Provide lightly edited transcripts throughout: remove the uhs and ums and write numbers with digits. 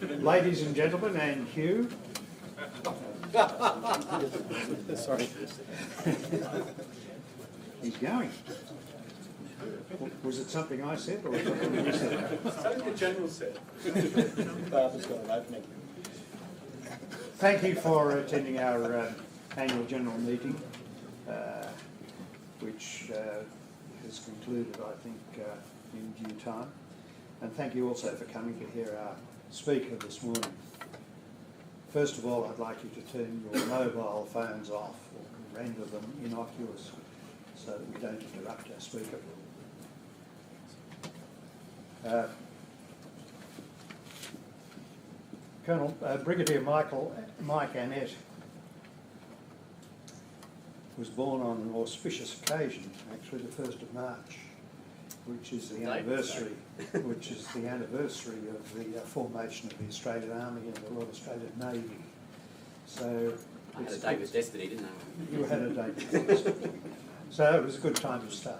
Ladies and gentlemen, and Hugh. Sorry. He's going. Was it something I said or something you said? Something the General said. Barbara's got an opening. Thank you for attending our annual general meeting, which has concluded, I think, in due time. And thank you also for coming to hear our speaker this morning. First of all, I'd like you to turn your mobile phones off or render them innocuous so that we don't interrupt our speaker. Brigadier Mike Annett was born on an auspicious occasion, actually the 1st of March, which is the anniversary, of the formation of the Australian Army and the Royal Australian Navy. So I had a date with destiny, didn't I? you had a date with destiny. So it was a good time to start.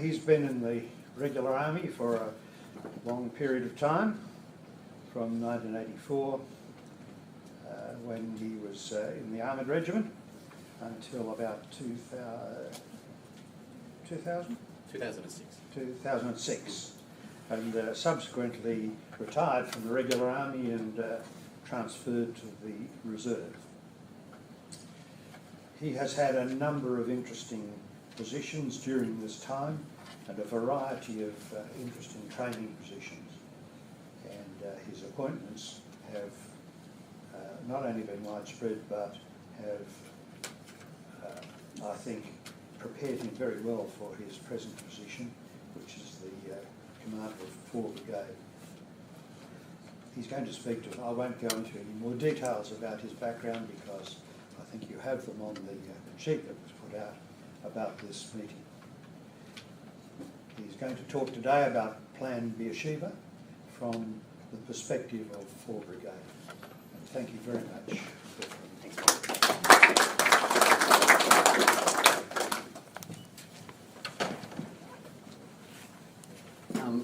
He's been in the regular army for a long period of time, from 1984, when he was in the Armoured Regiment, until about 2006, and subsequently retired from the regular army and transferred to the reserve. He has had a number of interesting positions during this time and a variety of interesting training positions, and his appointments have not only been widespread but have, I think, prepared him very well for his present position, which is the commander of 4 Brigade. He's going to speak to, I won't go into any more details about his background because I think you have them on the sheet that was put out about this meeting. He's going to talk today about Plan Beersheba from the perspective of 4 Brigade. And thank you very much.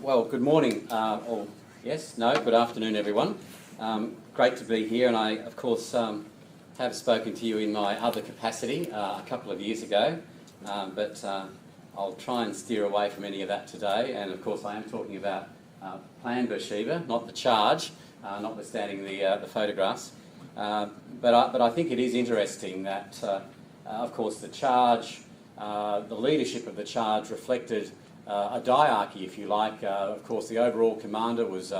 Well, good morning, or yes, no, good afternoon, everyone. Great to be here, and I, of course, have spoken to you in my other capacity a couple of years ago, but I'll try and steer away from any of that today. And of course, I am talking about Plan Beersheba, not the charge, notwithstanding the photographs. But I think it is interesting that, of course, the charge, the leadership of the charge reflected a diarchy, if you like. Of course, the overall commander was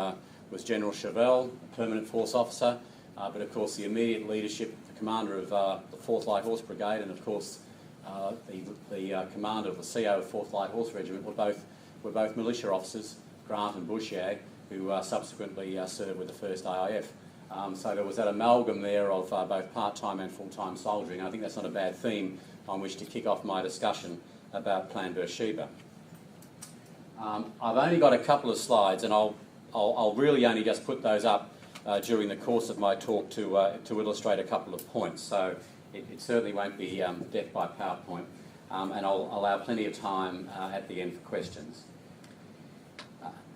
General Chauvel, a permanent force officer, but of course the immediate leadership, the commander of the 4th Light Horse Brigade, and of course the commander of the CO of 4th Light Horse Regiment were both militia officers, Grant and Bouchier, who subsequently served with the 1st AIF. So there was that amalgam there of both part-time and full-time soldiering. I think that's not a bad theme on which to kick off my discussion about Plan Beersheba. I've only got a couple of slides, and I'll really only just put those up during the course of my talk to illustrate a couple of points. So it certainly won't be death by PowerPoint, and I'll allow plenty of time at the end for questions.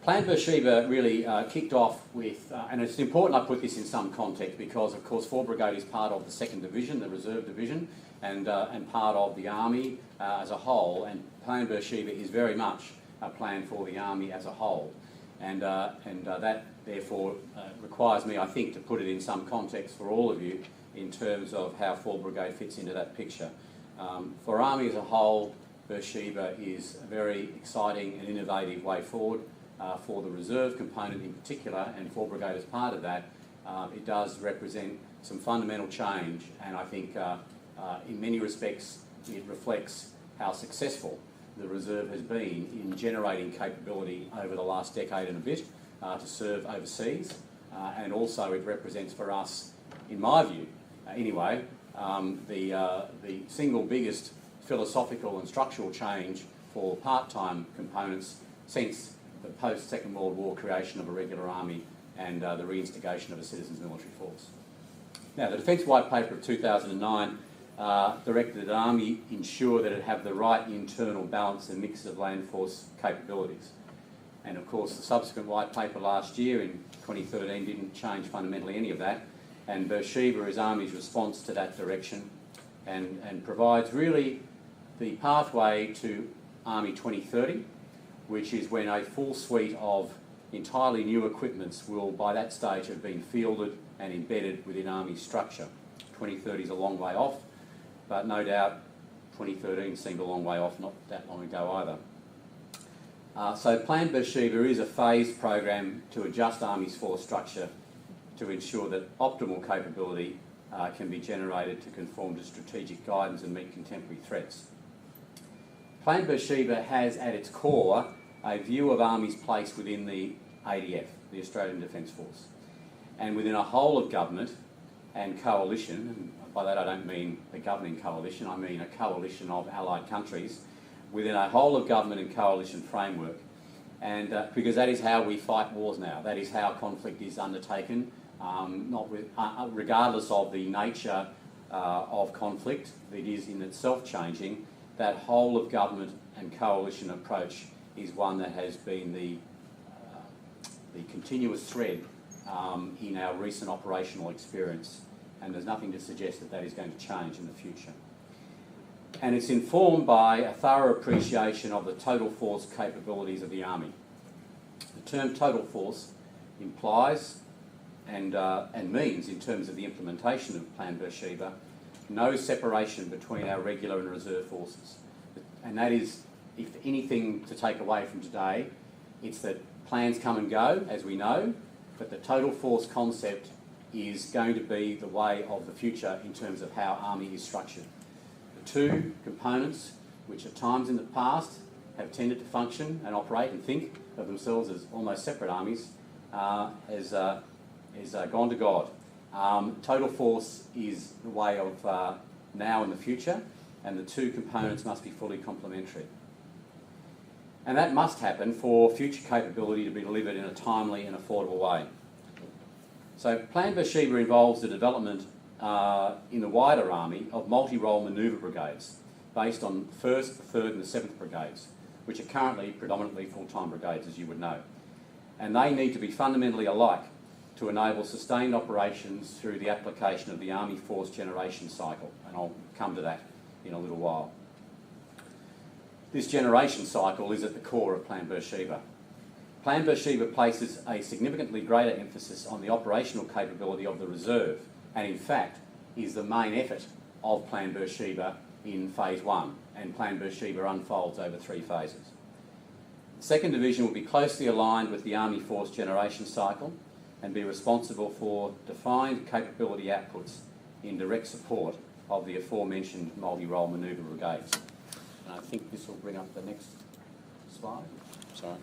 Plan Beersheba really kicked off with, and it's important I put this in some context because, of course, 4 Brigade is part of the 2nd Division, the Reserve Division, and part of the Army as a whole, and Plan Beersheba is very much a plan for the Army as a whole. And that, therefore, requires me, I think, to put it in some context for all of you in terms of how 4 Brigade fits into that picture. For Army as a whole, Beersheba is a very exciting and innovative way forward. For the reserve component in particular, and 4 Brigade as part of that, it does represent some fundamental change, and I think in many respects it reflects how successful the reserve has been in generating capability over the last decade and a bit to serve overseas, and also it represents for us, in my view anyway, the single biggest philosophical and structural change for part-time components since the post-Second World War creation of a regular army and the reinstigation of a citizens military force. Now, the Defence White Paper of 2009 directed that the Army ensure that it have the right internal balance and mix of land force capabilities. And of course the subsequent white paper last year in 2013 didn't change fundamentally any of that, and Beersheba is Army's response to that direction and provides really the pathway to Army 2030, which is when a full suite of entirely new equipments will by that stage have been fielded and embedded within Army structure. 2030 is a long way off, but no doubt 2013 seemed a long way off, not that long ago either. So Plan Beersheba is a phased program to adjust Army's force structure to ensure that optimal capability can be generated to conform to strategic guidance and meet contemporary threats. Plan Beersheba has at its core a view of Army's place within the ADF, the Australian Defence Force, and within a whole of government and coalition, and by that I don't mean the governing coalition, I mean a coalition of allied countries, within a whole of government and coalition framework, and because that is how we fight wars now, that is how conflict is undertaken, regardless of the nature of conflict, it is in itself changing. That whole of government and coalition approach is one that has been the continuous thread in our recent operational experience, and there's nothing to suggest that that is going to change in the future. And it's informed by a thorough appreciation of the total force capabilities of the Army. The term total force implies and means, in terms of the implementation of Plan Beersheba, no separation between our regular and reserve forces. And that is, if anything to take away from today, it's that plans come and go, as we know, but the total force concept is going to be the way of the future in terms of how Army is structured. The two components, which at times in the past have tended to function and operate and think of themselves as almost separate armies, has gone to God. Total force is the way of now and the future, and the two components must be fully complementary. And that must happen for future capability to be delivered in a timely and affordable way. So Plan Beersheba involves the development in the wider Army of multi-role manoeuvre brigades based on the 1st, the 3rd and the 7th Brigades, which are currently predominantly full-time brigades, as you would know. And they need to be fundamentally alike to enable sustained operations through the application of the Army Force Generation Cycle, and I'll come to that in a little while. This generation cycle is at the core of Plan Beersheba. Plan Beersheba places a significantly greater emphasis on the operational capability of the reserve, and in fact is the main effort of Plan Beersheba in Phase 1, and Plan Beersheba unfolds over 3 phases. The 2nd Division will be closely aligned with the Army Force Generation Cycle and be responsible for defined capability outputs in direct support of the aforementioned multi-role manoeuvre brigades. And I think this will bring up the next slide. Sorry.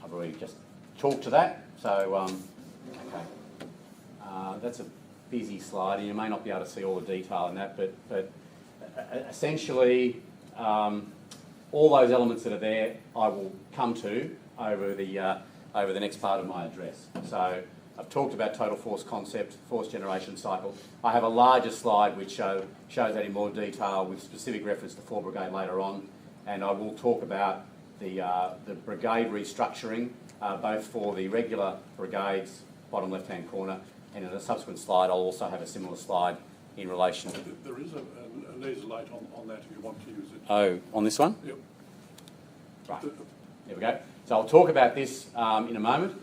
I've already just talked to that, so okay. That's a busy slide, and you may not be able to see all the detail in that, but essentially all those elements that are there I will come to over the next part of my address. So I've talked about total force concept, force generation cycle. I have a larger slide which shows that in more detail with specific reference to 4 Brigade later on, and I will talk about the brigade restructuring, both for the regular brigades, bottom left-hand corner, and in a subsequent slide I'll also have a similar slide in relation to... There is a laser light on that if you want to use it. Oh, on this one? Yep. Right, there we go. So I'll talk about this in a moment.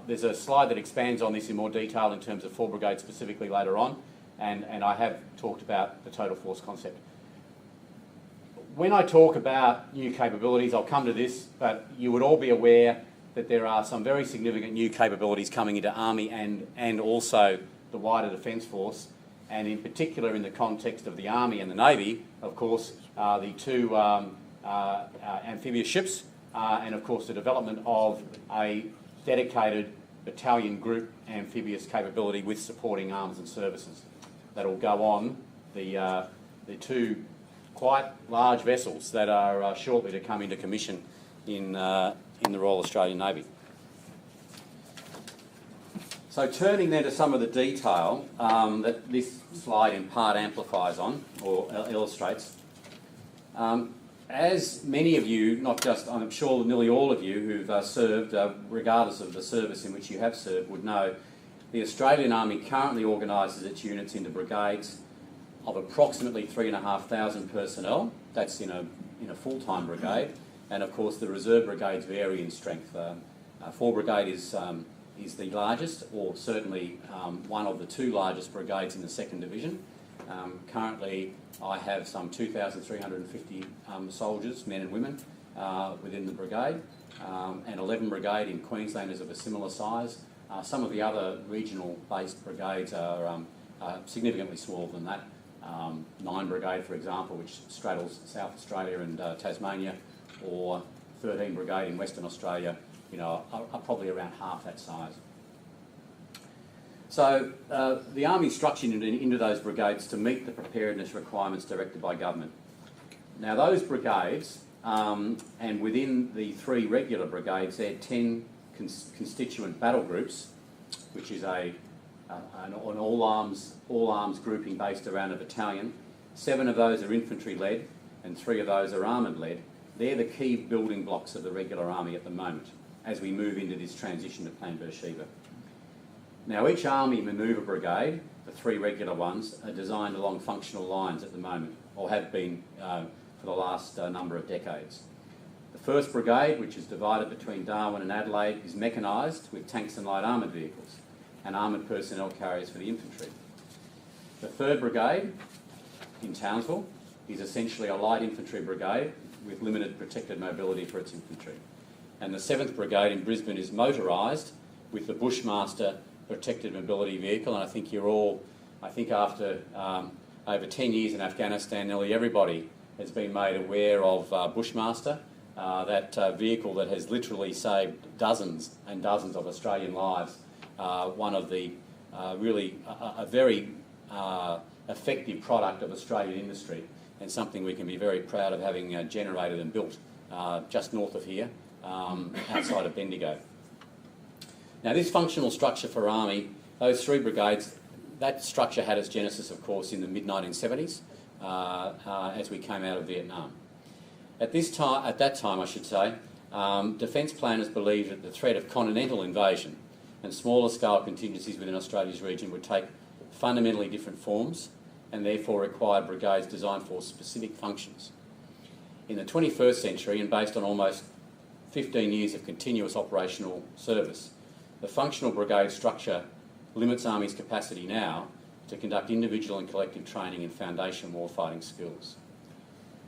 There's a slide that expands on this in more detail in terms of 4 Brigade specifically later on, and I have talked about the total force concept. When I talk about new capabilities, I'll come to this, but you would all be aware that there are some very significant new capabilities coming into Army and also the wider Defence Force, and in particular in the context of the Army and the Navy, of course, the 2 amphibious ships, and of course the development of a dedicated battalion group amphibious capability with supporting arms and services that will go on the 2 quite large vessels that are shortly to come into commission in the Royal Australian Navy. So turning then to some of the detail that this slide in part amplifies on, or illustrates. As many of you, not just, I'm sure nearly all of you who've served, regardless of the service in which you have served, would know, the Australian Army currently organises its units into brigades of approximately 3,500 personnel. That's in a full-time brigade, and of course the reserve brigades vary in strength. 4 Brigade is the largest, or certainly one of the 2 largest brigades in the 2nd Division. Currently, I have some 2,350 soldiers, men and women, within the brigade, and 11 Brigade in Queensland is of a similar size. Some of the other regional-based brigades are significantly smaller than that. 9 Brigade, for example, which straddles South Australia and Tasmania, or 13 Brigade in Western Australia, are probably around half that size. So the Army structured into those brigades to meet the preparedness requirements directed by government. Now those brigades, and within the 3 regular brigades, there are 10 constituent battle groups, which is an all-arms grouping based around a battalion. 7 of those are infantry-led and 3 of those are armoured-led. They're the key building blocks of the regular army at the moment as we move into this transition to Plan Beersheba. Now each army manoeuvre brigade, the 3 regular ones, are designed along functional lines at the moment, or have been for the last number of decades. The 1st Brigade, which is divided between Darwin and Adelaide, is mechanised with tanks and light armoured vehicles and armoured personnel carriers for the infantry. The 3rd Brigade in Townsville is essentially a light infantry brigade with limited protected mobility for its infantry. And the 7th Brigade in Brisbane is motorised with the Bushmaster protected mobility vehicle, and I think you're all, after over 10 years in Afghanistan, nearly everybody has been made aware of Bushmaster, that vehicle that has literally saved dozens and dozens of Australian lives. One of the really a very effective product of Australian industry, and something we can be very proud of having generated and built just north of here, outside of Bendigo. Now this functional structure for Army, those 3 brigades, that structure had its genesis of course in the mid-1970s as we came out of Vietnam. At that time I should say, defence planners believed that the threat of continental invasion and smaller scale contingencies within Australia's region would take fundamentally different forms and therefore required brigades designed for specific functions. In the 21st century, and based on almost 15 years of continuous operational service, the functional brigade structure limits Army's capacity now to conduct individual and collective training in foundation warfighting skills.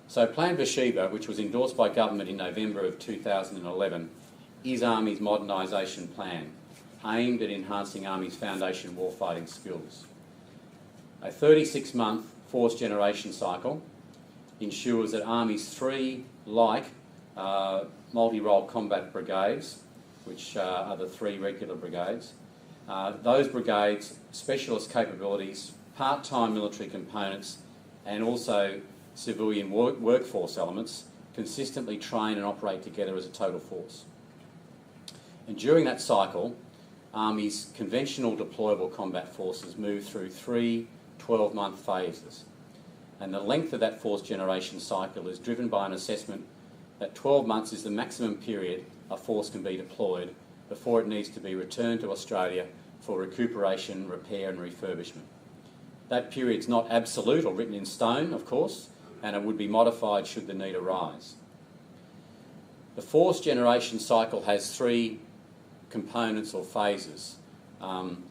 So Plan Beersheba, which was endorsed by government in November of 2011, is Army's modernisation plan, aimed at enhancing Army's foundation warfighting skills. A 36-month force generation cycle ensures that Army's 3 like multi-role combat brigades, which are the 3 regular brigades, those brigades, specialist capabilities, part-time military components, and also civilian workforce elements consistently train and operate together as a total force. And during that cycle, Army's conventional deployable combat forces move through 3 12-month phases. And the length of that force generation cycle is driven by an assessment that 12 months is the maximum period a force can be deployed before it needs to be returned to Australia for recuperation, repair and refurbishment. That period's not absolute or written in stone, of course, and it would be modified should the need arise. The force generation cycle has 3 components or phases, and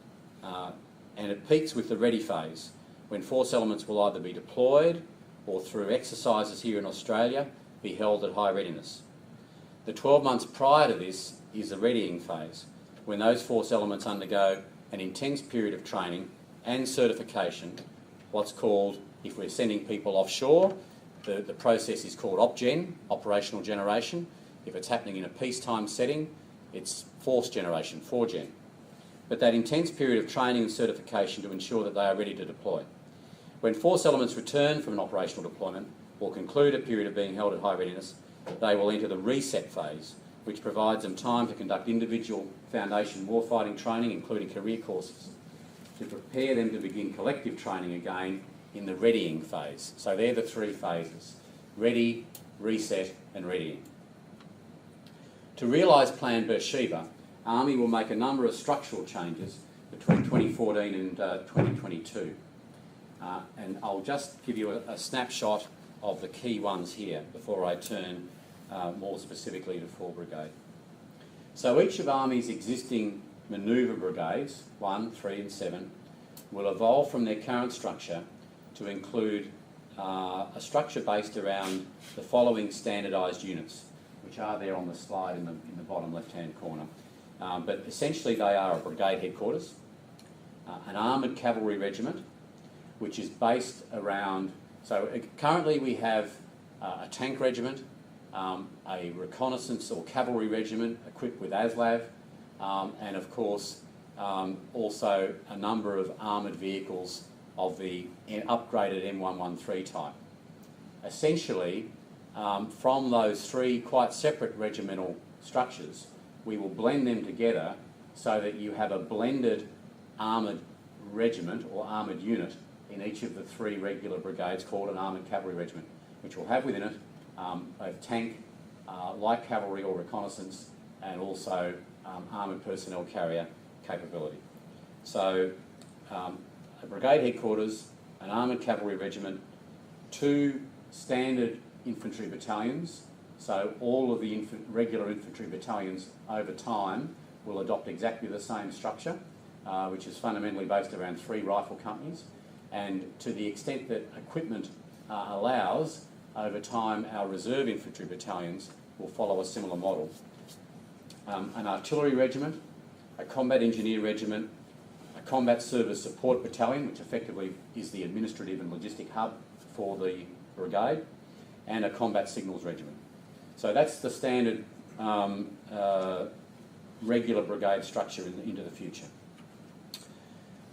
it peaks with the ready phase, when force elements will either be deployed or through exercises here in Australia be held at high readiness. The 12 months prior to this is the readying phase, when those force elements undergo an intense period of training and certification, what's called, if we're sending people offshore, the process is called OpGen, operational generation. If it's happening in a peacetime setting, it's force generation, 4Gen. But that intense period of training and certification to ensure that they are ready to deploy. When force elements return from an operational deployment or conclude a period of being held at high readiness, they will enter the reset phase, which provides them time to conduct individual foundation warfighting training, including career courses, to prepare them to begin collective training again in the readying phase. So they're the three phases: ready, reset and readying. To realise Plan Beersheba, Army will make a number of structural changes between 2014 and 2022. And I'll just give you a snapshot of the key ones here before I turn more specifically to 4 Brigade. So each of Army's existing manoeuvre brigades, 1, 3 and 7, will evolve from their current structure to include a structure based around the following standardised units, which are there on the slide in the bottom left-hand corner. But essentially they are a brigade headquarters, an armoured cavalry regiment, which is based around... So currently we have a tank regiment, a reconnaissance or cavalry regiment equipped with ASLAV, and of course also a number of armoured vehicles of the upgraded M113 type. Essentially, from those 3 quite separate regimental structures, we will blend them together so that you have a blended armoured regiment or armoured unit in each of the 3 regular brigades called an armoured cavalry regiment, which will have within it both tank, light cavalry or reconnaissance, and also armoured personnel carrier capability. So a brigade headquarters, an armoured cavalry regiment, 2 standard infantry battalions. So all of the regular infantry battalions over time will adopt exactly the same structure, which is fundamentally based around 3 rifle companies. And to the extent that equipment allows, over time our reserve infantry battalions will follow a similar model. An artillery regiment, a combat engineer regiment, a combat service support battalion, which effectively is the administrative and logistic hub for the brigade, and a combat signals regiment. So that's the standard regular brigade structure into the future.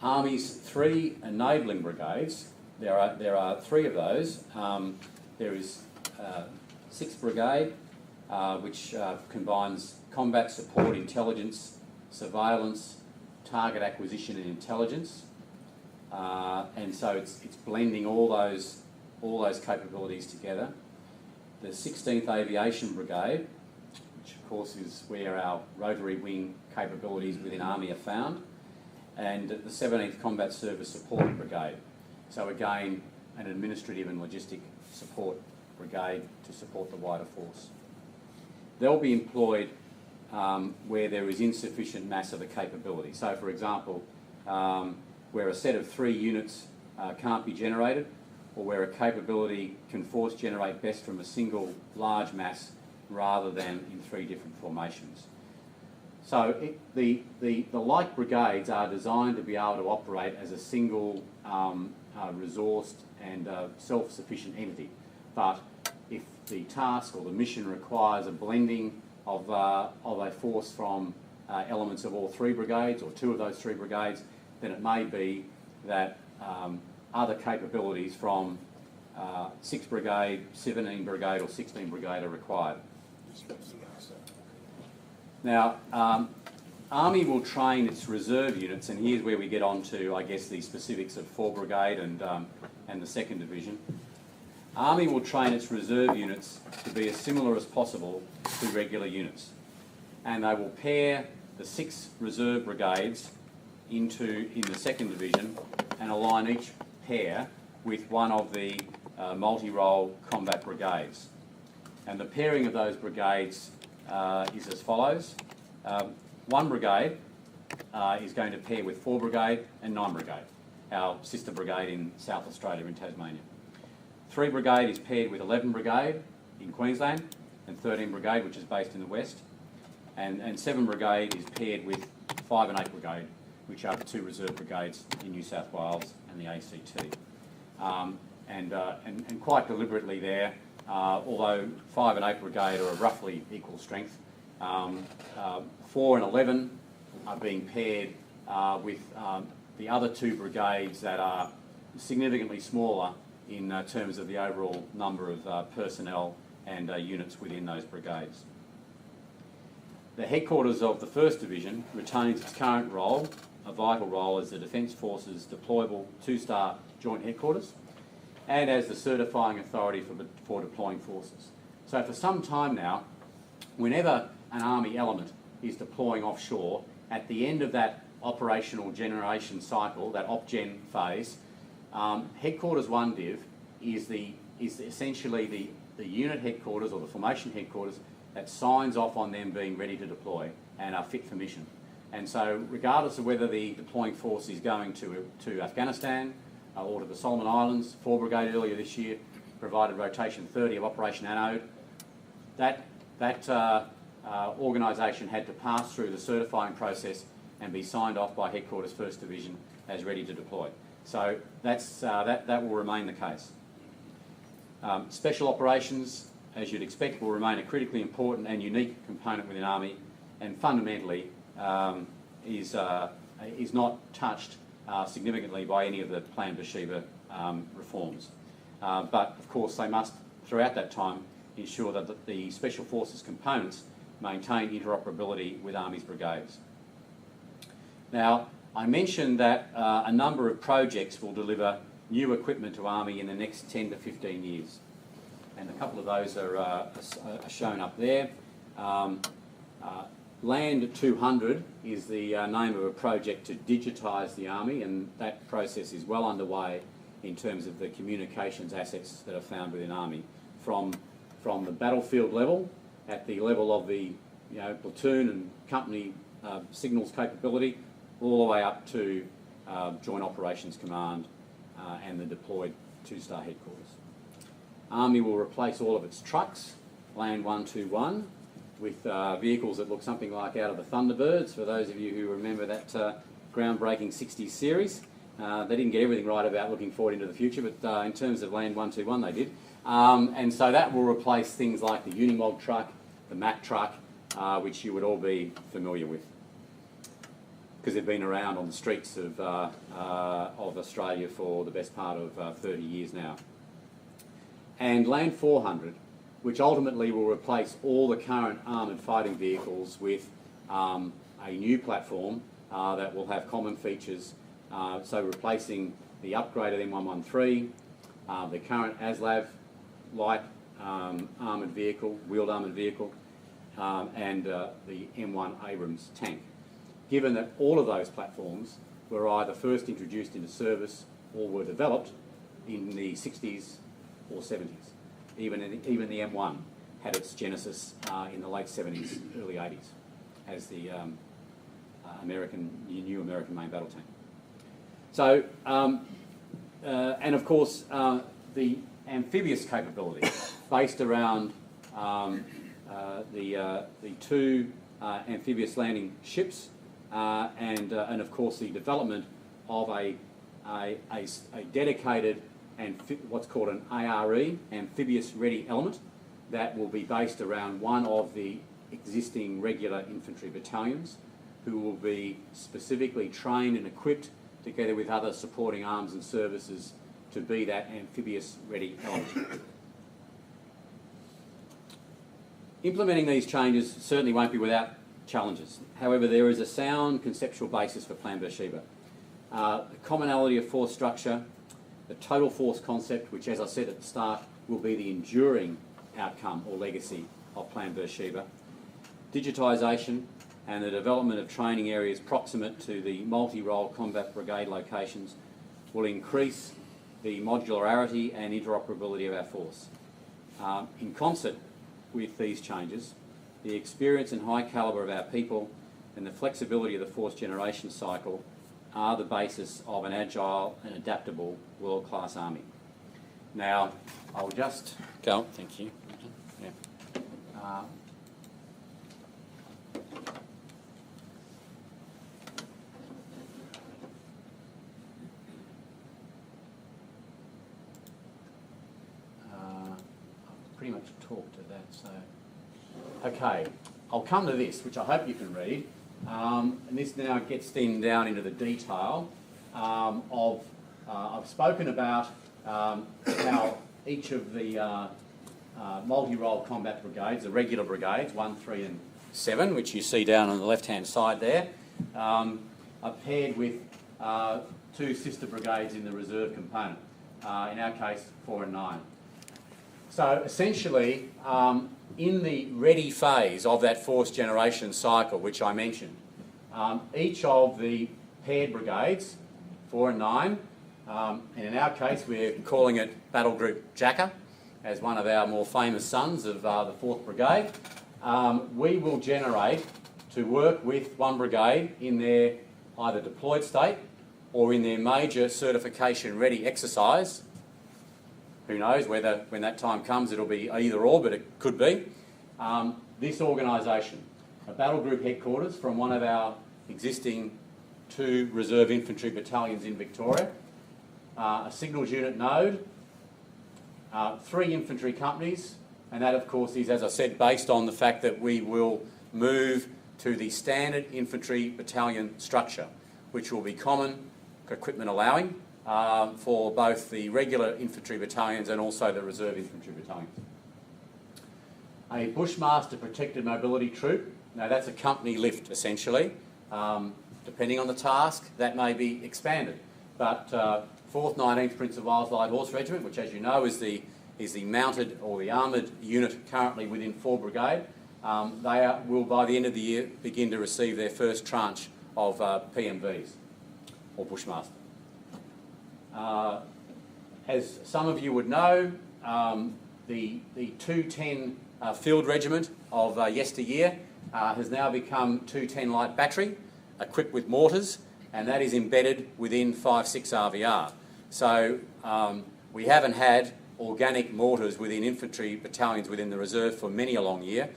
Army's 3 enabling brigades, there are 3 of those. There is 6th Brigade, which combines combat support, intelligence, surveillance, target acquisition and intelligence. And so it's blending all those capabilities together. The 16th Aviation Brigade, which of course is where our rotary wing capabilities within Army are found, and the 17th Combat Service Support Brigade. So again, an administrative and logistic support brigade to support the wider force. They'll be employed where there is insufficient mass of a capability. So for example, where a set of 3 units can't be generated, or where a capability can force generate best from a single large mass rather than in 3 different formations. So the light brigades are designed to be able to operate as a single resourced and self-sufficient entity. But if the task or the mission requires a blending of a force from elements of all 3 brigades or 2 of those 3 brigades, then it may be that other capabilities from 6th Brigade, 17 Brigade or 16 Brigade are required. Now, Army will train its reserve units, and here's where we get on to, I guess, the specifics of 4 Brigade and the 2nd Division. Army will train its reserve units to be as similar as possible to regular units, and they will pair the 6 reserve brigades in the 2nd Division and align each pair with one of the multi-role combat brigades. And the pairing of those brigades is as follows. 1 brigade is going to pair with 4 Brigade and 9 Brigade, our sister brigade in South Australia in Tasmania. 3 Brigade is paired with 11 Brigade in Queensland and 13 Brigade, which is based in the west. And 7 Brigade is paired with 5 and 8 Brigade, which are the 2 reserve brigades in New South Wales and the ACT. And quite deliberately there, although 5 and 8 Brigade are of roughly equal strength, 4 and 11 are being paired with the other 2 brigades that are significantly smaller in terms of the overall number of personnel and units within those brigades. the headquarters of the 1st Division retains its current role, a vital role as the Defence Force's deployable 2-star joint headquarters and as the certifying authority for deploying forces. So for some time now, whenever an Army element is deploying offshore, at the end of that operational generation cycle, that op-gen phase, Headquarters 1 Div is essentially the unit headquarters or the formation headquarters that signs off on them being ready to deploy and are fit for mission. And so regardless of whether the deploying force is going to Afghanistan or to the Solomon Islands, 4 Brigade earlier this year provided rotation 30 of Operation Anode, that organisation had to pass through the certifying process and be signed off by Headquarters 1st Division as ready to deploy. So that will remain the case. Special operations, as you'd expect, will remain a critically important and unique component within Army, and fundamentally is not touched significantly by any of the Plan Beersheba reforms. But of course they must, throughout that time, ensure that the Special Forces components maintain interoperability with Army's brigades. Now, I mentioned that a number of projects will deliver new equipment to Army in the next 10 to 15 years. And a couple of those are shown up there. Land 200 is the name of a project to digitise the Army, and that process is well underway in terms of the communications assets that are found within Army, from the battlefield level, at the level of the platoon and company signals capability, all the way up to Joint Operations Command and the deployed 2-star headquarters. Army will replace all of its trucks, Land 121, with vehicles that look something like out of the Thunderbirds, for those of you who remember that groundbreaking 60s series. They didn't get everything right about looking forward into the future, but in terms of Land 121 they did. And so that will replace things like the Unimog truck, the Mack truck, which you would all be familiar with, because they've been around on the streets of Australia for the best part of 30 years now. And Land 400, which ultimately will replace all the current armoured fighting vehicles with a new platform that will have common features, so replacing the upgraded M113, the current ASLAV light armoured vehicle, wheeled armoured vehicle, and the M1 Abrams tank. Given that all of those platforms were either first introduced into service or were developed in the 60s or 70s. Even the M1 had its genesis in the late 70s, early 80s, as the new American main battle tank. So, and of course, the amphibious capability based around the 2 amphibious landing ships, and of course the development of a dedicated and what's called an ARE, amphibious ready element, that will be based around one of the existing regular infantry battalions, who will be specifically trained and equipped together with other supporting arms and services to be that amphibious ready element. Implementing these changes certainly won't be without challenges. However, there is a sound conceptual basis for Plan Beersheba. The commonality of force structure, the total force concept, which, as I said at the start, will be the enduring outcome or legacy of Plan Beersheba, digitisation and the development of training areas proximate to the multi-role combat brigade locations will increase the modularity and interoperability of our force. In concert with these changes, the experience and high calibre of our people and the flexibility of the force generation cycle are the basis of an agile and adaptable world-class Army. Now, I'll just go. Thank you. Yeah. I've pretty much talked to that, so... Okay, I'll come to this, which I hope you can read. And this now gets then down into the detail of... I've spoken about how each of the multi-role combat brigades, the regular brigades, 1, 3 and 7, which you see down on the left-hand side there, are paired with 2 sister brigades in the reserve component, in our case 4 and 9. So essentially, in the ready phase of that force generation cycle, which I mentioned, each of the paired brigades, 4 and 9, and in our case we're calling it Battle Group Jacker, as one of our more famous sons of the 4th Brigade, we will generate to work with 1 brigade in their either deployed state or in their major certification ready exercise. Who knows whether when that time comes it'll be either or, but it could be. This organisation, a battle group headquarters from one of our existing 2 reserve infantry battalions in Victoria, a signals unit node, 3 infantry companies, and that of course is, as I said, based on the fact that we will move to the standard infantry battalion structure, which will be common equipment allowing for both the regular infantry battalions and also the reserve infantry battalions. A Bushmaster Protected Mobility Troop, now that's a company lift essentially. Depending on the task, that may be expanded. But 4th 19th Prince of Wales Light Horse Regiment, which as you know is the mounted or the armoured unit currently within 4 Brigade, will by the end of the year begin to receive their first tranche of PMVs, or Bushmaster. As some of you would know, the 210 Field Regiment of yesteryear has now become 210 Light Battery, equipped with mortars, and that is embedded within 5.6 RVR. So we haven't had organic mortars within infantry battalions within the reserve for many a long year.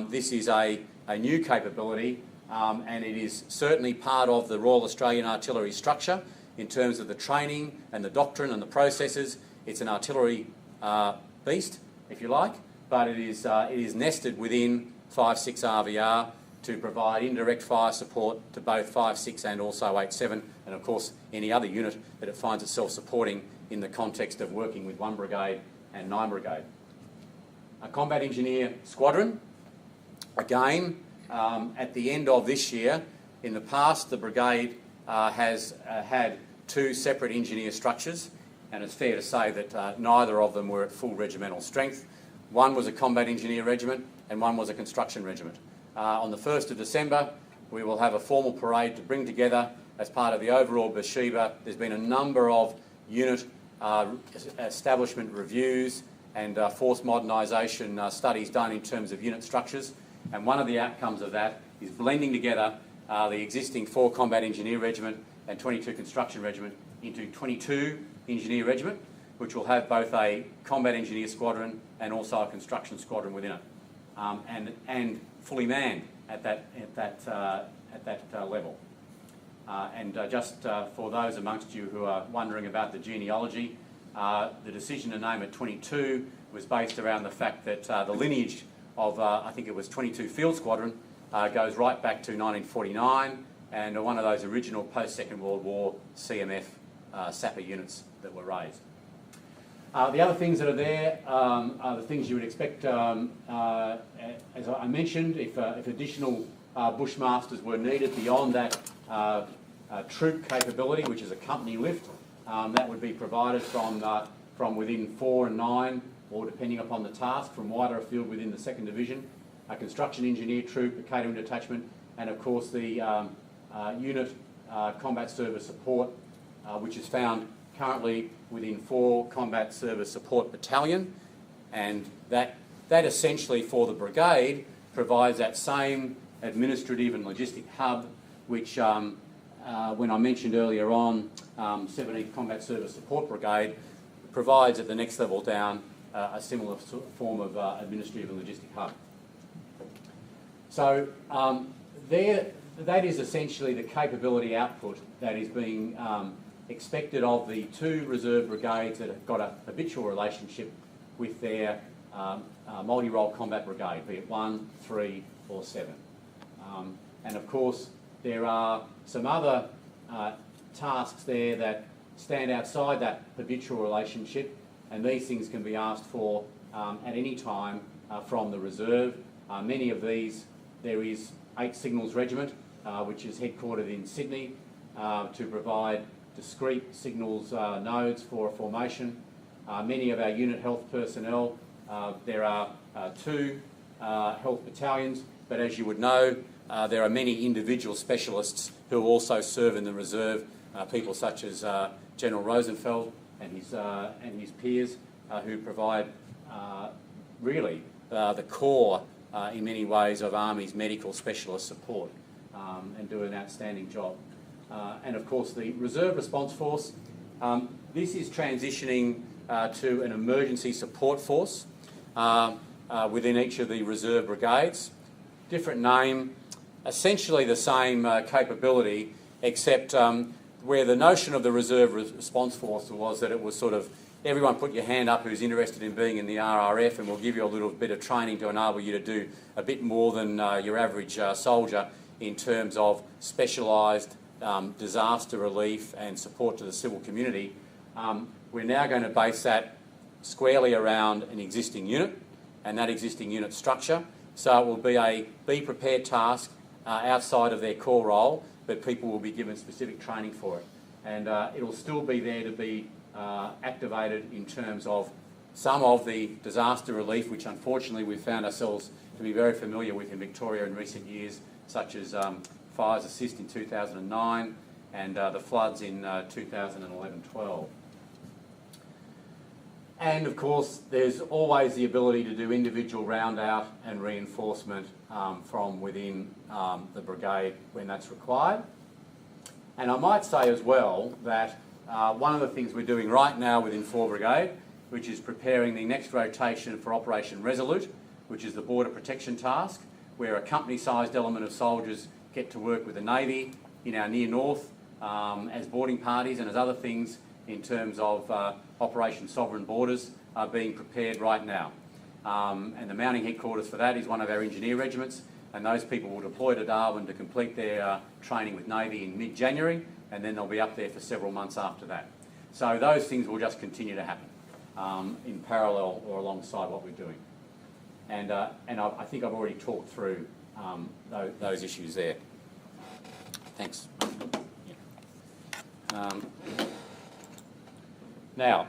This is a new capability, and it is certainly part of the Royal Australian Artillery structure in terms of the training and the doctrine and the processes. It's an artillery beast, if you like, but it is nested within 5.6 RVR to provide indirect fire support to both 5.6 and also 8.7, and of course any other unit that it finds itself supporting in the context of working with 1 Brigade and 9 Brigade. A Combat Engineer Squadron, again, at the end of this year. In the past, the Brigade has had 2 separate engineer structures, and it's fair to say that neither of them were at full regimental strength. One was a Combat Engineer Regiment and one was a Construction Regiment. On the 1st of December, we will have a formal parade to bring together as part of the overall Beersheba. There's been a number of unit establishment reviews and force modernisation studies done in terms of unit structures, and one of the outcomes of that is blending together the existing 4 Combat Engineer Regiment and 22 Construction Regiment into 22 Engineer Regiment, which will have both a Combat Engineer Squadron and also a Construction Squadron within it, and fully manned at that level. Just for those amongst you who are wondering about the genealogy, the decision to name it 22 was based around the fact that the lineage of, I think it was 22 Field Squadron, goes right back to 1949, and one of those original post-Second World War CMF sapper units that were raised. The other things that are there are the things you would expect, as I mentioned, if additional Bushmasters were needed beyond that troop capability, which is a company lift, that would be provided from within 4 and 9, or depending upon the task, from wider afield within the 2nd Division, a construction engineer troop, a catering detachment, and of course the unit combat service support, which is found currently within 4 Combat Service Support Battalion, and that essentially for the brigade provides that same administrative and logistic hub which when I mentioned earlier on 17th Combat Service Support Brigade provides at the next level down a similar form of administrative and logistic hub. So that is essentially the capability output that is being expected of the 2 reserve brigades that have got a habitual relationship with their multi-role combat brigade, be it 1, 3 or 7. And of course there are some other tasks there that stand outside that habitual relationship, and these things can be asked for at any time from the reserve. Many of these There is 8 Signals Regiment, which is headquartered in Sydney, to provide discrete signals nodes for a formation. Many of our unit health personnel, there are 2 health battalions, but as you would know, there are many individual specialists who also serve in the reserve, people such as General Rosenfeld and his peers, who provide really the core in many ways of Army's medical specialist support, and do an outstanding job. And of course the Reserve Response Force, this is transitioning to an emergency support force within each of the reserve brigades. Different name, essentially the same capability, except where the notion of the Reserve Response Force was that it was sort of everyone put your hand up who's interested in being in the RRF, and we'll give you a little bit of training to enable you to do a bit more than your average soldier in terms of specialised disaster relief and support to the civil community. We're now going to base that squarely around an existing unit and that existing unit structure. So it will be a be prepared task outside of their core role, but people will be given specific training for it. And it'll still be there to be activated in terms of some of the disaster relief, which unfortunately we've found ourselves to be very familiar with in Victoria in recent years, such as Fires Assist in 2009 and the floods in 2011-12. And of course, there's always the ability to do individual round out and reinforcement from within the brigade when that's required. And I might say as well that one of the things we're doing right now within 4 Brigade, which is preparing the next rotation for Operation Resolute, which is the border protection task, where a company-sized element of soldiers get to work with the Navy in our near north as boarding parties and as other things in terms of Operation Sovereign Borders are being prepared right now. And the mounting headquarters for that is one of our engineer regiments, and those people will deploy to Darwin to complete their training with Navy in mid-January, and then they'll be up there for several months after that. So those things will just continue to happen in parallel or alongside what we're doing. And I think I've already talked through those issues there. Thanks. Now,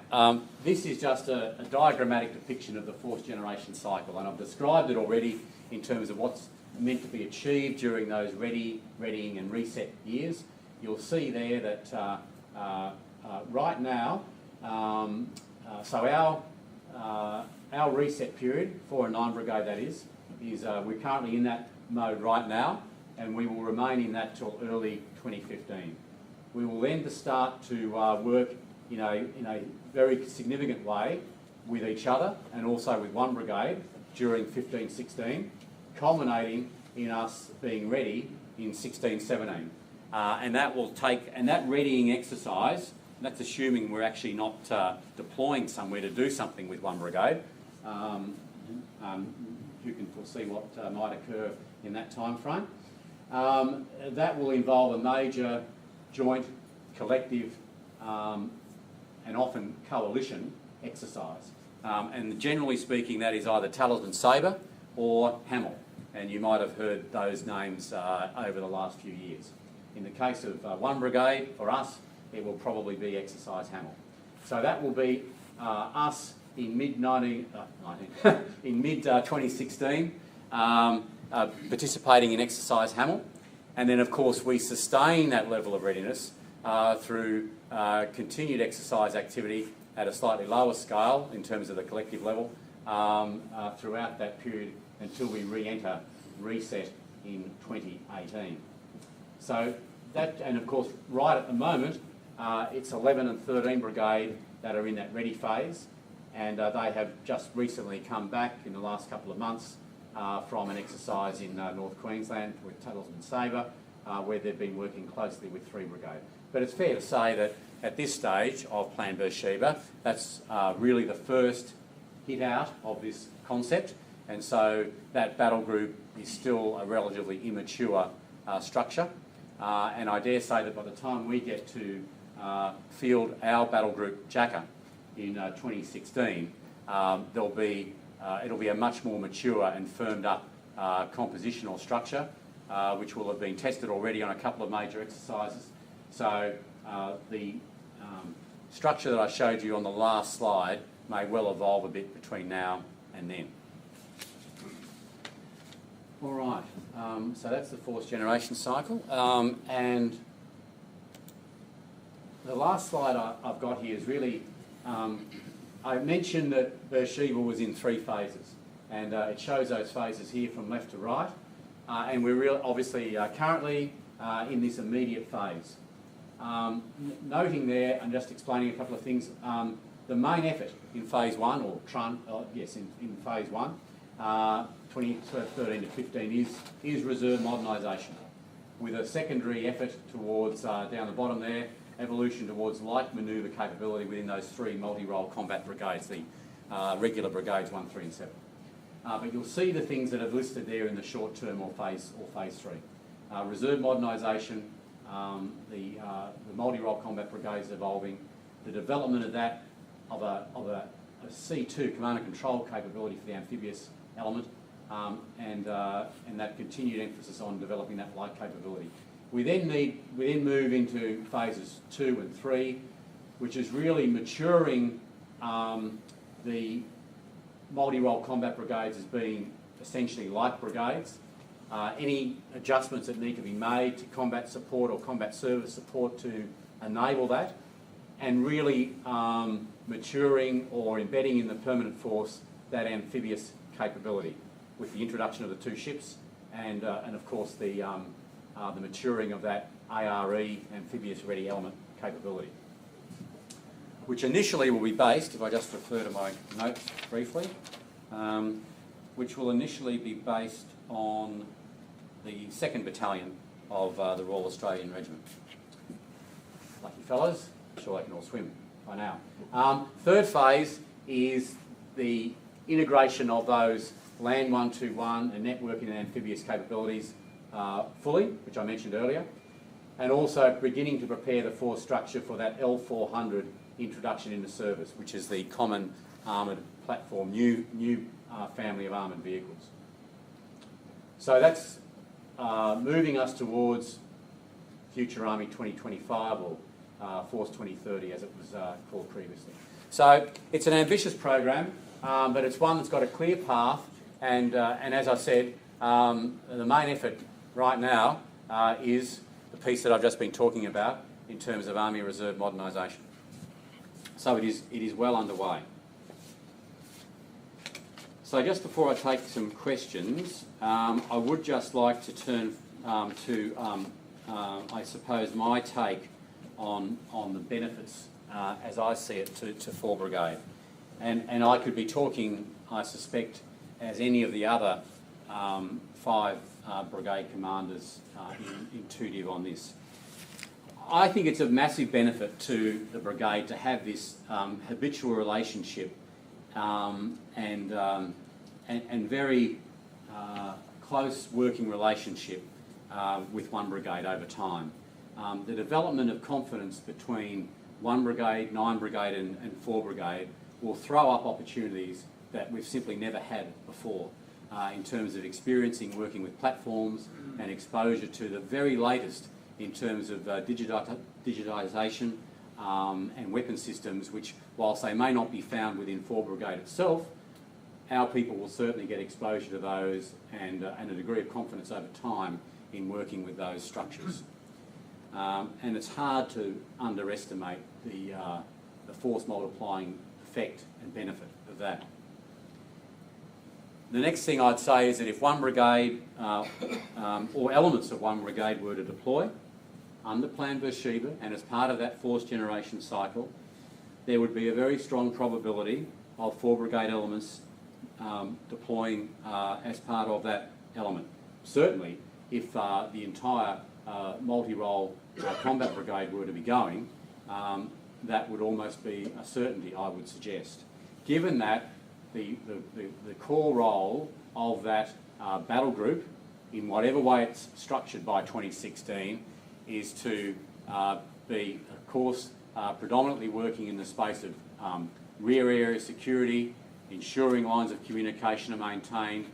this is just a diagrammatic depiction of the fourth generation cycle, and I've described it already in terms of what's meant to be achieved during those readying and reset years. You'll see there that right now, so our reset period, 4 and 9 Brigade that is we're currently in that mode right now, and we will remain in that till early 2015. We will then start to work in a very significant way with each other and also with 1 Brigade during 15-16, culminating in us being ready in 16-17. And that will take, and that readying exercise, that's assuming we're actually not deploying somewhere to do something with 1 Brigade. You can foresee what might occur in that time frame. That will involve a major joint, collective, and often coalition exercise. And generally speaking, that is either Talisman Sabre or Hamel. And you might have heard those names over the last few years. In the case of 1 Brigade, for us, it will probably be Exercise Hamel. So that will be us in mid-2016 participating in Exercise Hamel. And then, of course, we sustain that level of readiness through continued exercise activity at a slightly lower scale in terms of the collective level throughout that period until we re-enter reset in 2018. So that, and of course, right at the moment, it's 11 and 13 Brigade that are in that ready phase, and they have just recently come back in the last couple of months from an exercise in North Queensland with Talisman Sabre, where they've been working closely with 3 Brigade. But it's fair to say that at this stage of Plan Beersheba, that's really the first hit out of this concept, and so that battle group is still a relatively immature structure. And I dare say that by the time we get to field our battle group Jacker in 2016, it'll be a much more mature and firmed up composition or structure, which will have been tested already on a couple of major exercises. So the structure that I showed you on the last slide may well evolve a bit between now and then. All right, so that's the fourth generation cycle. And the last slide I've got here is really, I mentioned that Beersheba was in 3 phases, and it shows those phases here from left to right. And we're obviously currently in this immediate phase. Noting there, and just explaining a couple of things, the main effort in phase 1, or in phase 1, 2013 to 15 is reserve modernisation, with a secondary effort towards, down the bottom there, evolution towards light manoeuvre capability within those 3 multi-role combat brigades, the regular brigades 1, 3 and 7. But you'll see the things that I've listed there in the short term or phase 3. Reserve modernisation, the multi-role combat brigades evolving, the development of that, of a C2 command and control capability for the amphibious element, and that continued emphasis on developing that light capability. We then move into phases 2 and 3, which is really maturing the multi-role combat brigades as being essentially light brigades. Any adjustments that need to be made to combat support or combat service support to enable that, and really maturing or embedding in the permanent force that amphibious capability with the introduction of the 2 ships and of course the maturing of that ARE, amphibious ready element capability, which initially will be based, if I just refer to my notes briefly, which will initially be based on the 2nd Battalion of the Royal Australian Regiment. Lucky fellows, I'm sure they can all swim by now. Third phase is the integration of those Land 121 and networking and amphibious capabilities fully, which I mentioned earlier, and also beginning to prepare the force structure for that L400 introduction into service, which is the common armoured platform, new family of armoured vehicles. So that's moving us towards Future Army 2025, or Force 2030 as it was called previously. So it's an ambitious program, but it's one that's got a clear path, and as I said, the main effort right now is the piece that I've just been talking about in terms of Army Reserve modernisation. So it is well underway. So just before I take some questions, I would just like to turn to, I suppose, my take on the benefits, as I see it, to 4 Brigade. And I could be talking, I suspect, as any of the other 5 brigade commanders in 2DIV on this. I think it's of massive benefit to the brigade to have this habitual relationship and very close working relationship with 1 Brigade over time. The development of confidence between 1 Brigade, 9 Brigade and 4 Brigade will throw up opportunities that we've simply never had before in terms of experiencing working with platforms and exposure to the very latest in terms of digitisation and weapon systems, which, whilst they may not be found within 4 Brigade itself, our people will certainly get exposure to those and a degree of confidence over time in working with those structures. And it's hard to underestimate the force multiplying effect and benefit of that. The next thing I'd say is that if 1 Brigade or elements of 1 Brigade were to deploy under Plan Beersheba and as part of that force generation cycle, there would be a very strong probability of 4 Brigade elements deploying as part of that element. Certainly, if the entire multi-role combat brigade were to be going, that would almost be a certainty, I would suggest. Given that the core role of that battle group, in whatever way it's structured by 2016, is to be, of course, predominantly working in the space of rear area security, ensuring lines of communication are maintained,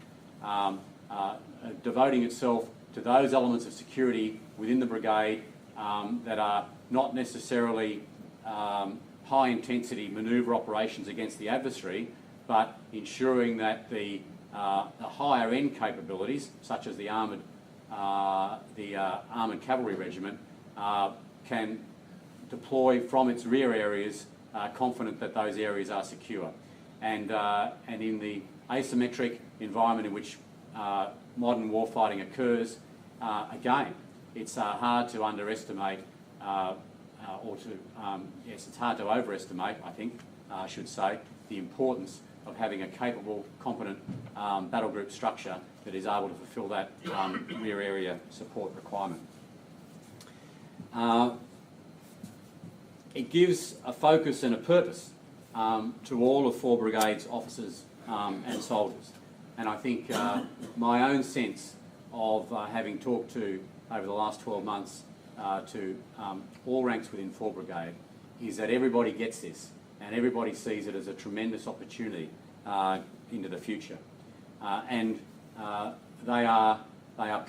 devoting itself to those elements of security within the brigade that are not necessarily high-intensity manoeuvre operations against the adversary, but ensuring that the higher-end capabilities, such as the armoured cavalry regiment, can deploy from its rear areas, confident that those areas are secure. And in the asymmetric environment in which modern warfighting occurs, again, it's hard to underestimate, it's hard to overestimate, I think, I should say, the importance of having a capable, competent battle group structure that is able to fulfil that rear area support requirement. It gives a focus and a purpose to all of 4 Brigade's officers and soldiers. And I think my own sense of having talked to, over the last 12 months, to all ranks within 4 Brigade, is that everybody gets this and everybody sees it as a tremendous opportunity into the future. And they are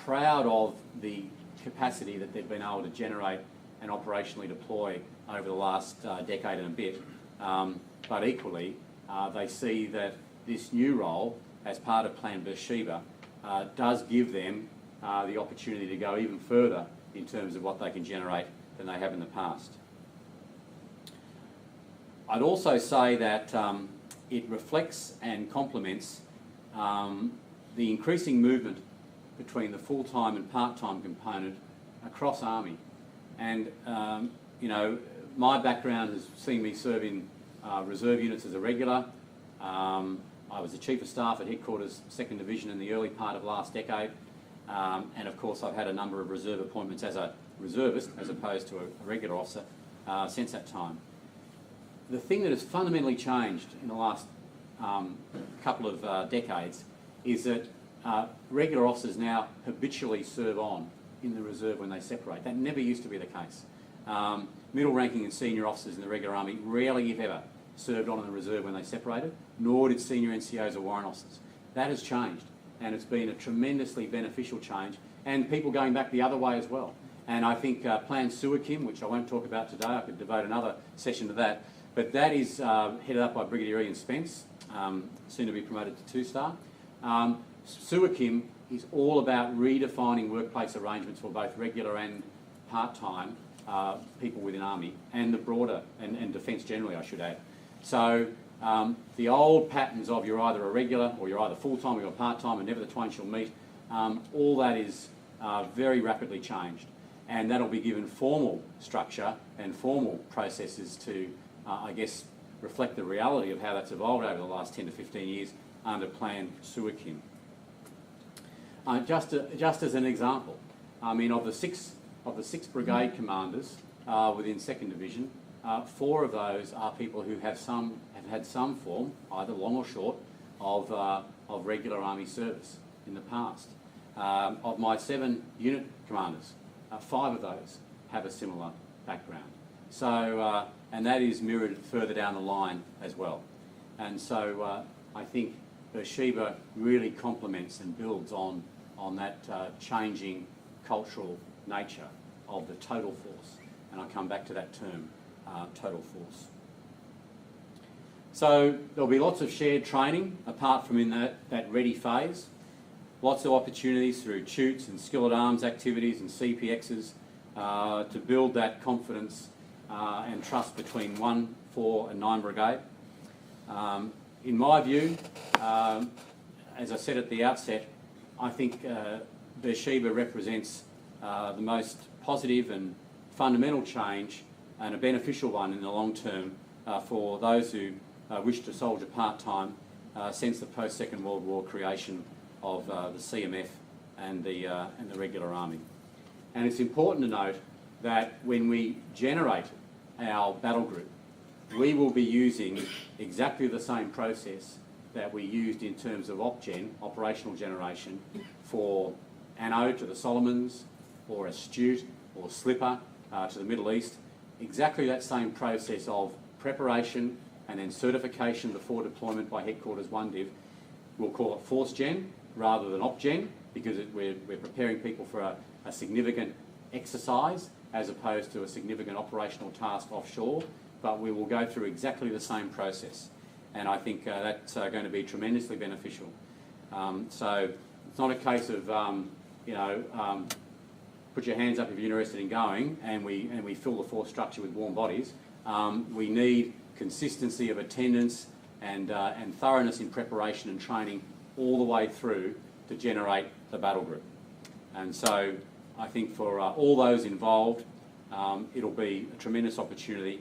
proud of the capacity that they've been able to generate and operationally deploy over the last decade and a bit. But equally, they see that this new role, as part of Plan Beersheba, does give them the opportunity to go even further in terms of what they can generate than they have in the past. I'd also say that it reflects and complements the increasing movement between the full-time and part-time component across Army. And, you know, my background has seen me serve in reserve units as a regular. I was the Chief of Staff at Headquarters 2nd Division in the early part of last decade. And of course I've had a number of reserve appointments as a reservist as opposed to a regular officer since that time. The thing that has fundamentally changed in the last couple of decades is that regular officers now habitually serve on in the reserve when they separate. That never used to be the case. Middle ranking and senior officers in the regular Army rarely, if ever, served on in the reserve when they separated, nor did senior NCOs or warrant officers. That has changed, and it's been a tremendously beneficial change, and people going back the other way as well. And I think Plan Suakim, which I won't talk about today, I could devote another session to that, but that is headed up by Brigadier Ian Spence, soon to be promoted to 2-star. Suakim is all about redefining workplace arrangements for both regular and part-time people within Army, and the broader, and Defence generally, I should add. So the old patterns of you're either a regular or you're either full-time or you're part-time and never the twain shall meet, all that is very rapidly changed. And that'll be given formal structure and formal processes to, I guess, reflect the reality of how that's evolved over the last 10 to 15 years under Plan Suakim. Just as an example, I mean, of the six brigade commanders within 2nd Division, 4 of those are people who have had some form, either long or short, of regular Army service in the past. Of my 7 unit commanders, 5 of those have a similar background. So, and that is mirrored further down the line as well. And so I think Beersheba really complements and builds on that changing cultural nature of the total force. And I'll come back to that term, total force. So there'll be lots of shared training apart from in that ready phase. Lots of opportunities through tutes and skill at arms activities and CPXs to build that confidence and trust between 1, 4 and 9 Brigade. In my view, as I said at the outset, I think Beersheba represents the most positive and fundamental change, and a beneficial one in the long term for those who wish to soldier part-time since the post-Second World War creation of the CMF and the regular Army. And it's important to note that when we generate our battle group, we will be using exactly the same process that we used in terms of OpGen, operational generation, for Anno to the Solomons, or Astute, or Slipper to the Middle East. Exactly that same process of preparation and then certification before deployment by Headquarters 1 Div. We'll call it Force Gen, rather than op-gen, because we're preparing people for a significant exercise as opposed to a significant operational task offshore, but we will go through exactly the same process. And I think that's going to be tremendously beneficial. So it's not a case of, put your hands up if you're interested in going, and we fill the force structure with warm bodies. We need consistency of attendance and thoroughness in preparation and training all the way through to generate the battle group. And so I think for all those involved, it'll be a tremendous opportunity,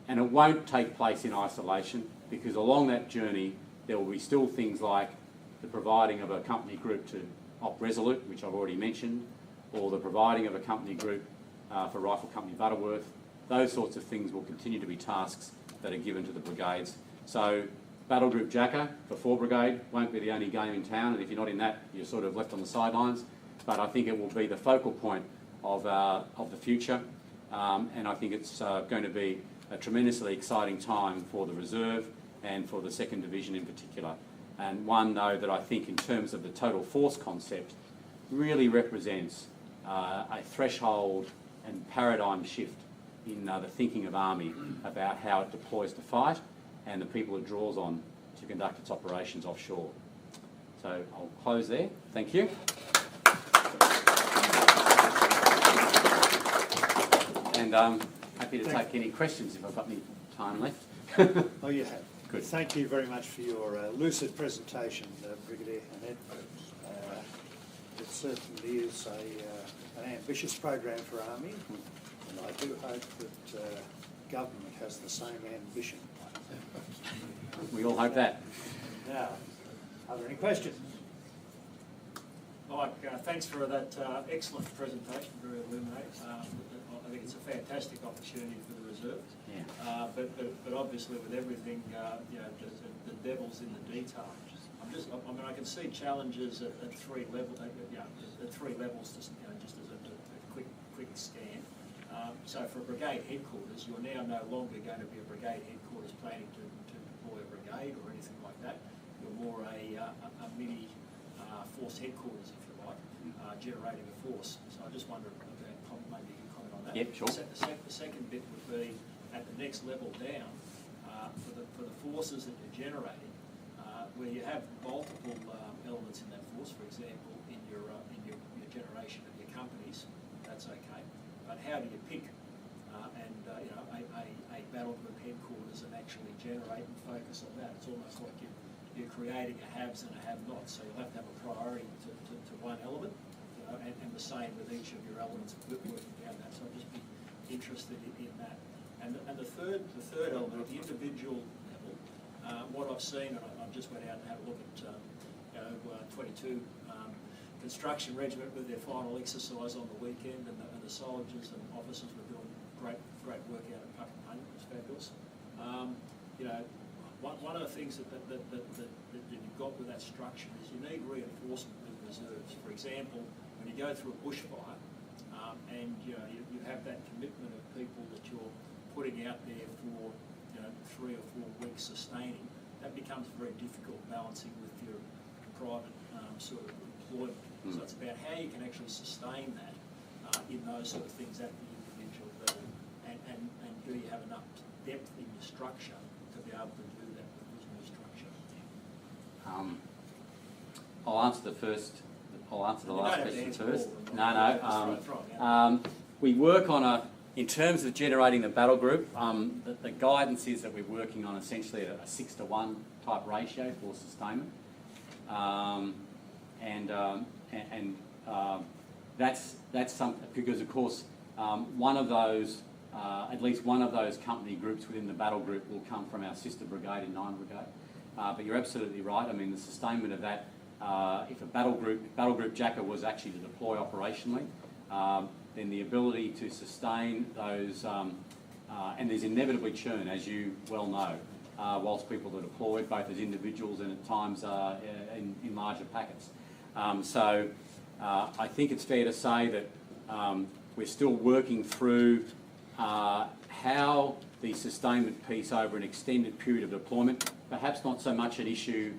and it won't take place in isolation, because along that journey there will be still things like the providing of a company group to Op Resolute, which I've already mentioned, or the providing of a company group for Rifle Company Butterworth. Those sorts of things will continue to be tasks that are given to the brigades. So Battle Group Jacker for 4 Brigade won't be the only game in town, and if you're not in that, you're sort of left on the sidelines. But I think it will be the focal point of the future, and I think it's going to be a tremendously exciting time for the Reserve and for the 2nd Division in particular. And one, though, that I think in terms of the total force concept really represents a threshold and paradigm shift in the thinking of Army about how it deploys to fight and the people it draws on to conduct its operations offshore. So I'll close there. Thank you. And happy to take any questions if I've got any time left. Oh, you have. Good. Thank you very much for your lucid presentation, Brigadier Annett. It certainly is an ambitious program for Army, and I do hope that government has the same ambition. We all hope that. Now, are there any questions? Mike, thanks for that excellent presentation, very illuminating. I think it's a fantastic opportunity for the Reserve. Yeah. But obviously with everything, the devil's in the detail. I can see challenges at 3 levels. At 3 levels, just as a quick scan. So for Brigade headquarters, you're now no longer going to be a Brigade headquarters planning to deploy a brigade or anything like that. You're more a mini force headquarters, if you like, generating a force. So I just wonder about maybe you can comment on that. Yep, sure. The second bit would be at the next level down for the forces that you're generating, where you have multiple elements in that force. For example, in your generation of your companies, that's okay. But how do you pick a battle group headquarters and actually generate and focus on that? It's almost like you're creating a haves and a have-nots, so you'll have to have a priority to one element, and the same with each of your elements working down that. So I'd just be interested in that. And the third element, the individual level, what I've seen, and I just went out and had a look at 22 Construction Regiment with their final exercise on the weekend, and the soldiers and officers were doing great work out at Puckapunny. It was fabulous. One of the things that you've got with that structure is you need reinforcement with reserves. For example, when you go through a bushfire, and you have that commitment of people that you're putting out there for 3 or 4 weeks sustaining, that becomes very difficult balancing with your private sort of employment. So it's about how you can actually sustain that in those sort of things at the individual level, and do you have enough depth in your structure to be able to do that with this new structure? I'll answer the last question first. We work on in terms of generating the battle group, the guidance is that we're working on essentially a 6-to-1 type ratio for sustainment. That's something, because of course one of those, at least one of those company groups within the battle group will come from our sister brigade in 9 Brigade. But you're absolutely right. I mean, the sustainment of that, if a battle group Jacker was actually to deploy operationally, then the ability to sustain those, and there's inevitably churn, as you well know, whilst people are deployed, both as individuals and at times in larger packets. So I think it's fair to say that we're still working through how the sustainment piece over an extended period of deployment, perhaps not so much an issue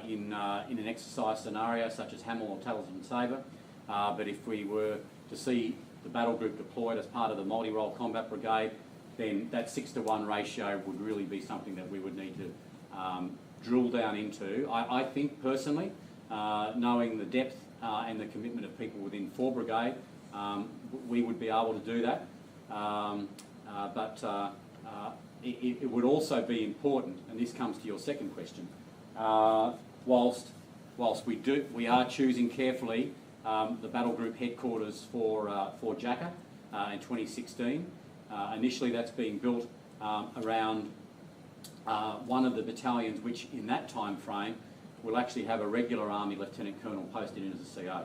in an exercise scenario such as Hamel or Talisman Sabre, but if we were to see the battle group deployed as part of the multi-role combat brigade, then that 6-to-1 ratio would really be something that we would need to drill down into. I think personally, knowing the depth and the commitment of people within 4 Brigade, we would be able to do that. But it would also be important, and this comes to your second question, whilst we are choosing carefully the battle group headquarters for Jacker in 2016. Initially that's being built around one of the battalions which in that time frame will actually have a regular Army Lieutenant Colonel posted in as a CO.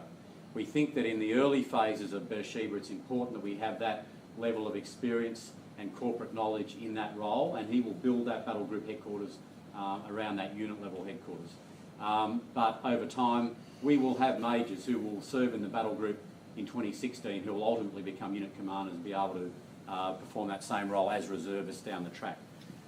We think that in the early phases of Beersheba it's important that we have that level of experience and corporate knowledge in that role, and he will build that battle group headquarters around that unit level headquarters. But over time we will have majors who will serve in the battle group in 2016 who will ultimately become unit commanders and be able to perform that same role as reservists down the track.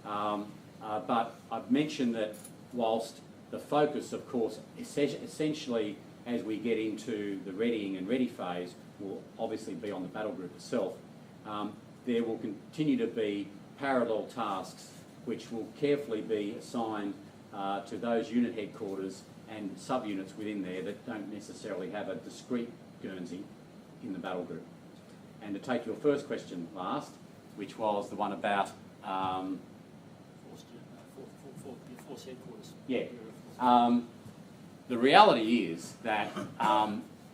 But I've mentioned that whilst the focus, of course, essentially as we get into the readying and ready phase will obviously be on the battle group itself, there will continue to be parallel tasks which will carefully be assigned to those unit headquarters and subunits within there that don't necessarily have a discrete Guernsey in the battle group. And to take your first question last, which was the one about... Force headquarters. Yeah. The reality is that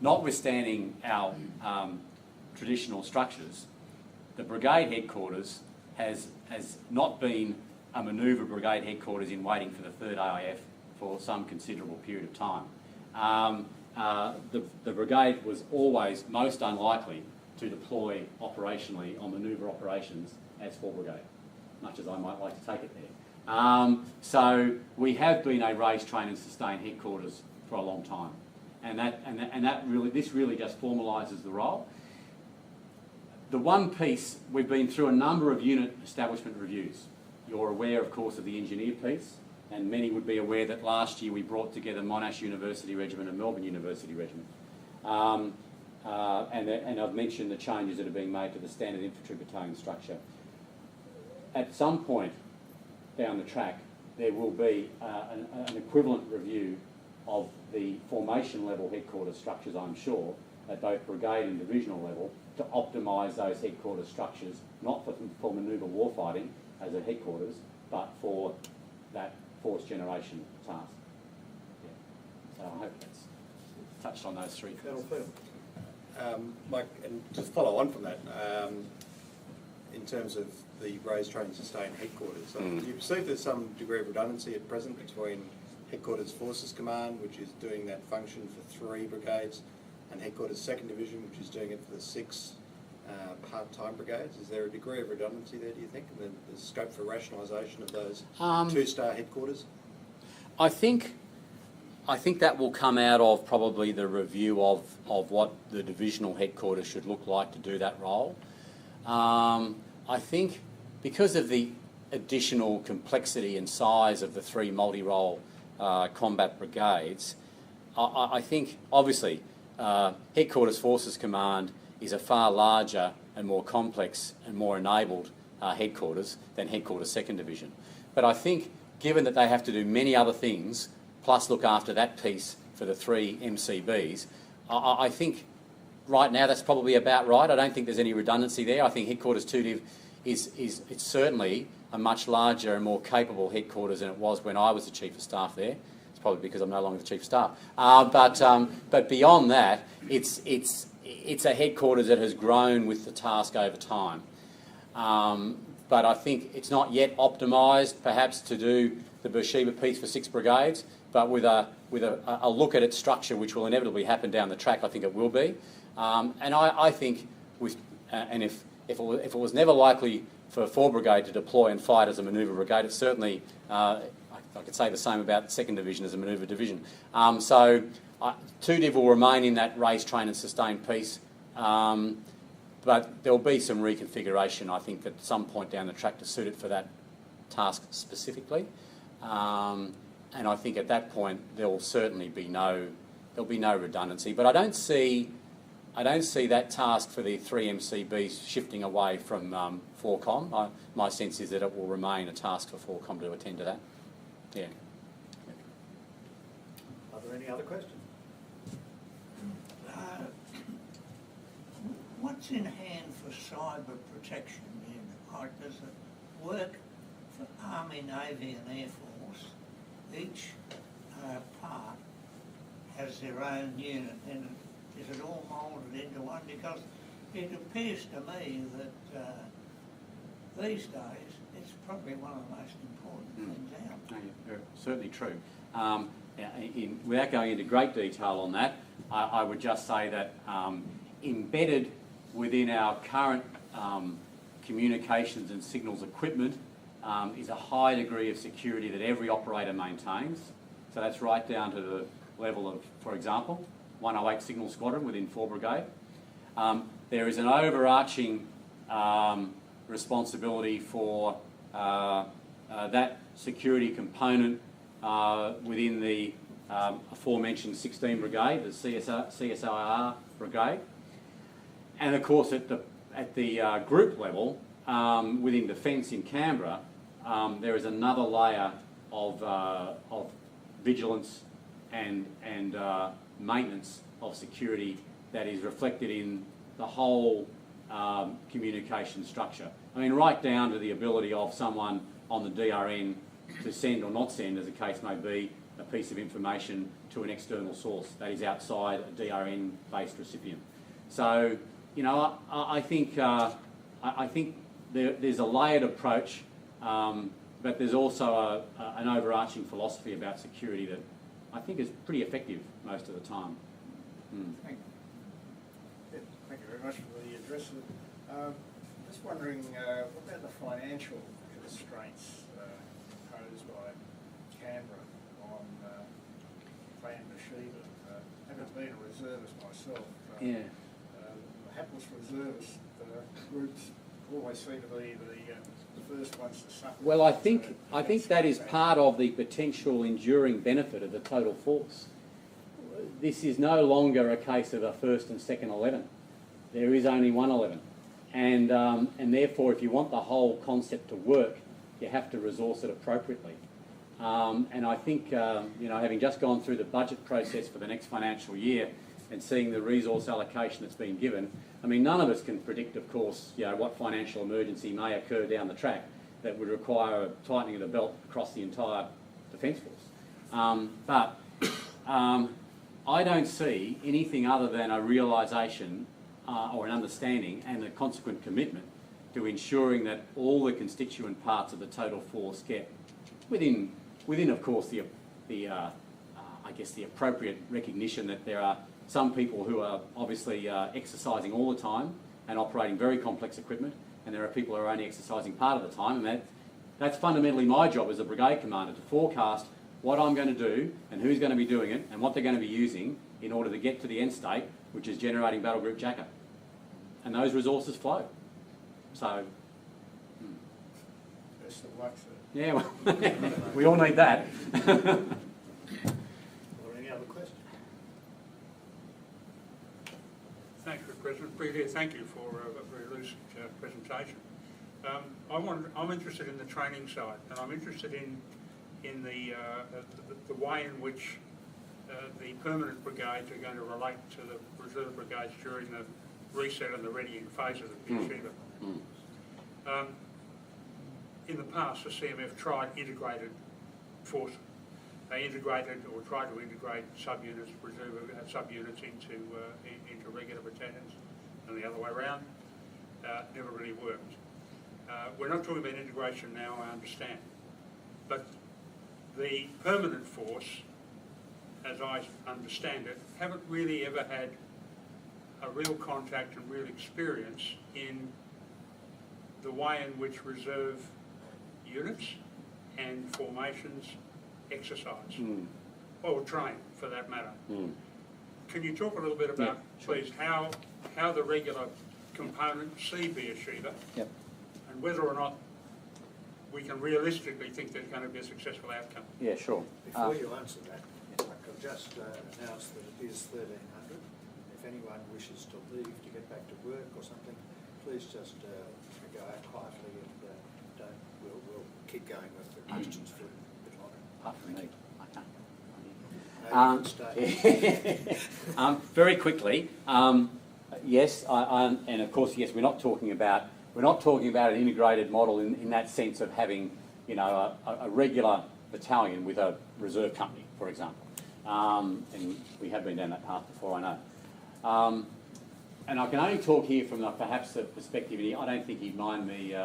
notwithstanding our traditional structures, the brigade headquarters has not been a manoeuvre brigade headquarters in waiting for the 3rd AIF for some considerable period of time. The brigade was always most unlikely to deploy operationally on manoeuvre operations as 4 Brigade, much as I might like to take it there. So we have been a raise, train and sustain headquarters for a long time, and this really just formalises the role. The one piece, we've been through a number of unit establishment reviews. You're aware, of course, of the engineer piece, and many would be aware that last year we brought together Monash University Regiment and Melbourne University Regiment. And I've mentioned the changes that are being made to the standard infantry battalion structure. At some point down the track, there will be an equivalent review of the formation level headquarters structures, I'm sure, at both brigade and divisional level, to optimise those headquarters structures, not for manoeuvre warfighting as a headquarters, but for that force generation task. Yeah. So I hope that's touched on those 3 things. Mike, and just follow on from that, in terms of the raise, train, sustain headquarters, do you perceive there's some degree of redundancy at present between Headquarters Forces Command, which is doing that function for 3 brigades, and Headquarters 2nd Division, which is doing it for the 6 part-time brigades? Is there a degree of redundancy there, do you think, and the scope for rationalisation of those 2-star headquarters? I think that will come out of probably the review of what the divisional headquarters should look like to do that role. I think because of the additional complexity and size of the 3 multi-role combat brigades, I think obviously Headquarters Forces Command is a far larger and more complex and more enabled headquarters than Headquarters 2nd Division. But I think given that they have to do many other things, plus look after that piece for the 3 MCBs, I think right now that's probably about right. I don't think there's any redundancy there. I think Headquarters 2 Div is certainly a much larger and more capable headquarters than it was when I was the Chief of Staff there. It's probably because I'm no longer the Chief of Staff. But beyond that, it's a headquarters that has grown with the task over time. But I think it's not yet optimised, perhaps, to do the Beersheba piece for 6 brigades. But with a look at its structure, which will inevitably happen down the track, I think it will be. And I think, if it was never likely for 4 Brigade to deploy and fight as a manoeuvre brigade, it's certainly, I could say the same about the 2nd Division as a manoeuvre division. So 2 Div will remain in that raise, train and sustain piece, but there will be some reconfiguration, I think, at some point down the track to suit it for that task specifically. I think at that point there'll certainly be no redundancy. But I don't see that task for the 3 MCBs shifting away from 4Com. My sense is that it will remain a task for 4Com to attend to that. Yeah. Are there any other questions? What's in hand for cyber protection unit? Like, does it work for Army, Navy and Air Force? Each part has their own unit, and is it all moulded into one? Because it appears to me that these days it's probably one of the most important things out. Certainly true. Without going into great detail on that, I would just say that embedded within our current communications and signals equipment is a high degree of security that every operator maintains. So that's right down to the level of, for example, 108 Signal Squadron within 4 Brigade. There is an overarching responsibility for that security component within the aforementioned 16 Brigade, the CSIR Brigade. And of course at the group level, within Defence in Canberra, there is another layer of vigilance and maintenance of security that is reflected in the whole communication structure. I mean, right down to the ability of someone on the DRN to send or not send, as the case may be, a piece of information to an external source that is outside a DRN-based recipient. So, you know, I think there's a layered approach, but there's also an overarching philosophy about security that I think is pretty effective most of the time. Thank you very much for the address. Just wondering, what about the financial constraints imposed by Canberra on Plan Beersheba? Having been a reservist myself, the hapless reservist groups always seem to be the first ones to suffer. Well, I think that is part of the potential enduring benefit of the total force. This is no longer a case of a first and second 11. There is only one 11. And therefore, if you want the whole concept to work, you have to resource it appropriately. And I think, having just gone through the budget process for the next financial year and seeing the resource allocation that's been given, I mean, none of us can predict, of course, what financial emergency may occur down the track that would require a tightening of the belt across the entire Defence Force. But I don't see anything other than a realisation or an understanding and a consequent commitment to ensuring that all the constituent parts of the total force get within of course the appropriate recognition that there are some people who are obviously exercising all the time and operating very complex equipment, and there are people who are only exercising part of the time, and that's fundamentally my job as a brigade commander, to forecast what I'm going to do and who's going to be doing it and what they're going to be using in order to get to the end state, which is generating battle group Jacker. And those resources flow. So, Best of luck, sir. yeah, well, we all need that. Are there any other questions? Thanks, Mr. President. Brigadier, thank you for a very lucid presentation. I'm interested in the training side, and I'm interested in the way in which the permanent brigades are going to relate to the reserve brigades during the reset and the readying phase of the Beersheba. In the past, the CMF tried integrated forces. They integrated or tried to integrate subunits, reserve subunits into regular battalions, and the other way around. Never really worked. We're not talking about integration now, I understand, but the permanent force, as I understand it, haven't really ever had a real contact and real experience in the way in which reserve units and formations exercise, or train for that matter. Can you talk a little bit about, please, how the regular components see Beersheba, and whether or not we can realistically think there's going to be a successful outcome. Yeah, sure. Before you answer that, I could just announce that it is 1300. If anyone wishes to leave to get back to work or something, please just go out quietly and we'll keep going with the questions for a bit longer. Apart from me, I can't. No, you can stay. Very quickly, yes, and of course, yes, we're not talking about an integrated model in that sense of having, you know, a regular battalion with a reserve company, for example. And we have been down that path before, I know. And I can only talk here from perhaps the perspective, and I don't think he'd mind me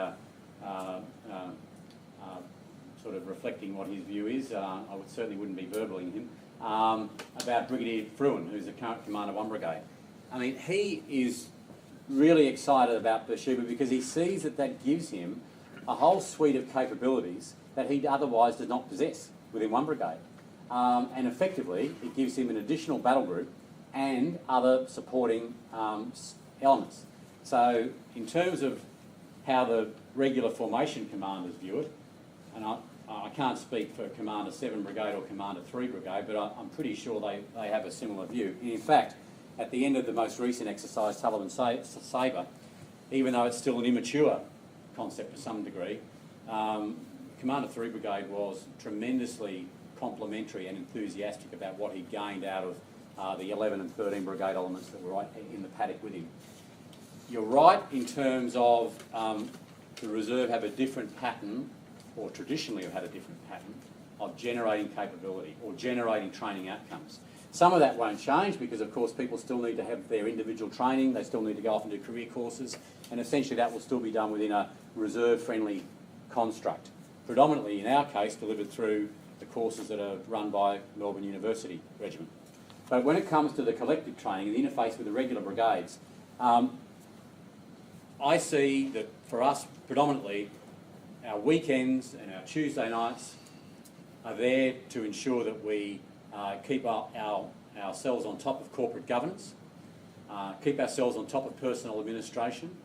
sort of reflecting what his view is. I certainly wouldn't be verballing him. About Brigadier Fruin, who's the current commander of 1 Brigade. I mean, he is really excited about Beersheba because he sees that gives him a whole suite of capabilities that he otherwise does not possess within 1 Brigade. And effectively, it gives him an additional battle group and other supporting elements. So in terms of how the regular formation commanders view it, and I can't speak for Commander 7 Brigade or Commander 3 Brigade, but I'm pretty sure they have a similar view. In fact, at the end of the most recent exercise, Sullivan Sabre, even though it's still an immature concept to some degree, Commander 3 Brigade was tremendously complimentary and enthusiastic about what he'd gained out of the 11 and 13 Brigade elements that were right in the paddock with him. You're right in terms of the reserve have a different pattern, or traditionally have had a different pattern, of generating capability or generating training outcomes. Some of that won't change because, of course, people still need to have their individual training, they still need to go off and do career courses, and essentially that will still be done within a reserve-friendly construct. Predominantly, in our case, delivered through the courses that are run by Melbourne University Regiment. But when it comes to the collective training and the interface with the regular brigades, I see that for us, predominantly, our weekends and our Tuesday nights are there to ensure that we keep ourselves on top of corporate governance, keep ourselves on top of personnel administration,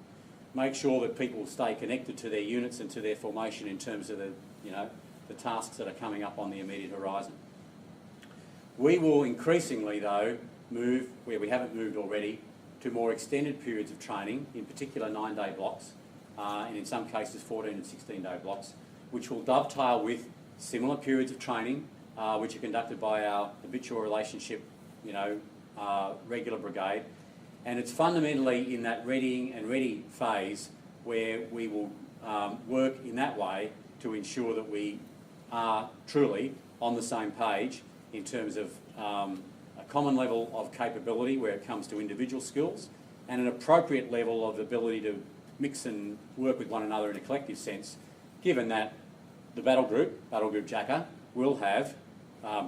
make sure that people stay connected to their units and to their formation in terms of the tasks that are coming up on the immediate horizon. We will increasingly, though, move, where we haven't moved already, to more extended periods of training, in particular 9-day blocks, and in some cases 14 and 16-day blocks, which will dovetail with similar periods of training, which are conducted by our habitual relationship, regular brigade. And it's fundamentally in that readying and ready phase where we will work in that way to ensure that we are truly on the same page in terms of a common level of capability where it comes to individual skills and an appropriate level of ability to mix and work with one another in a collective sense, given that the battle group Jacker, will have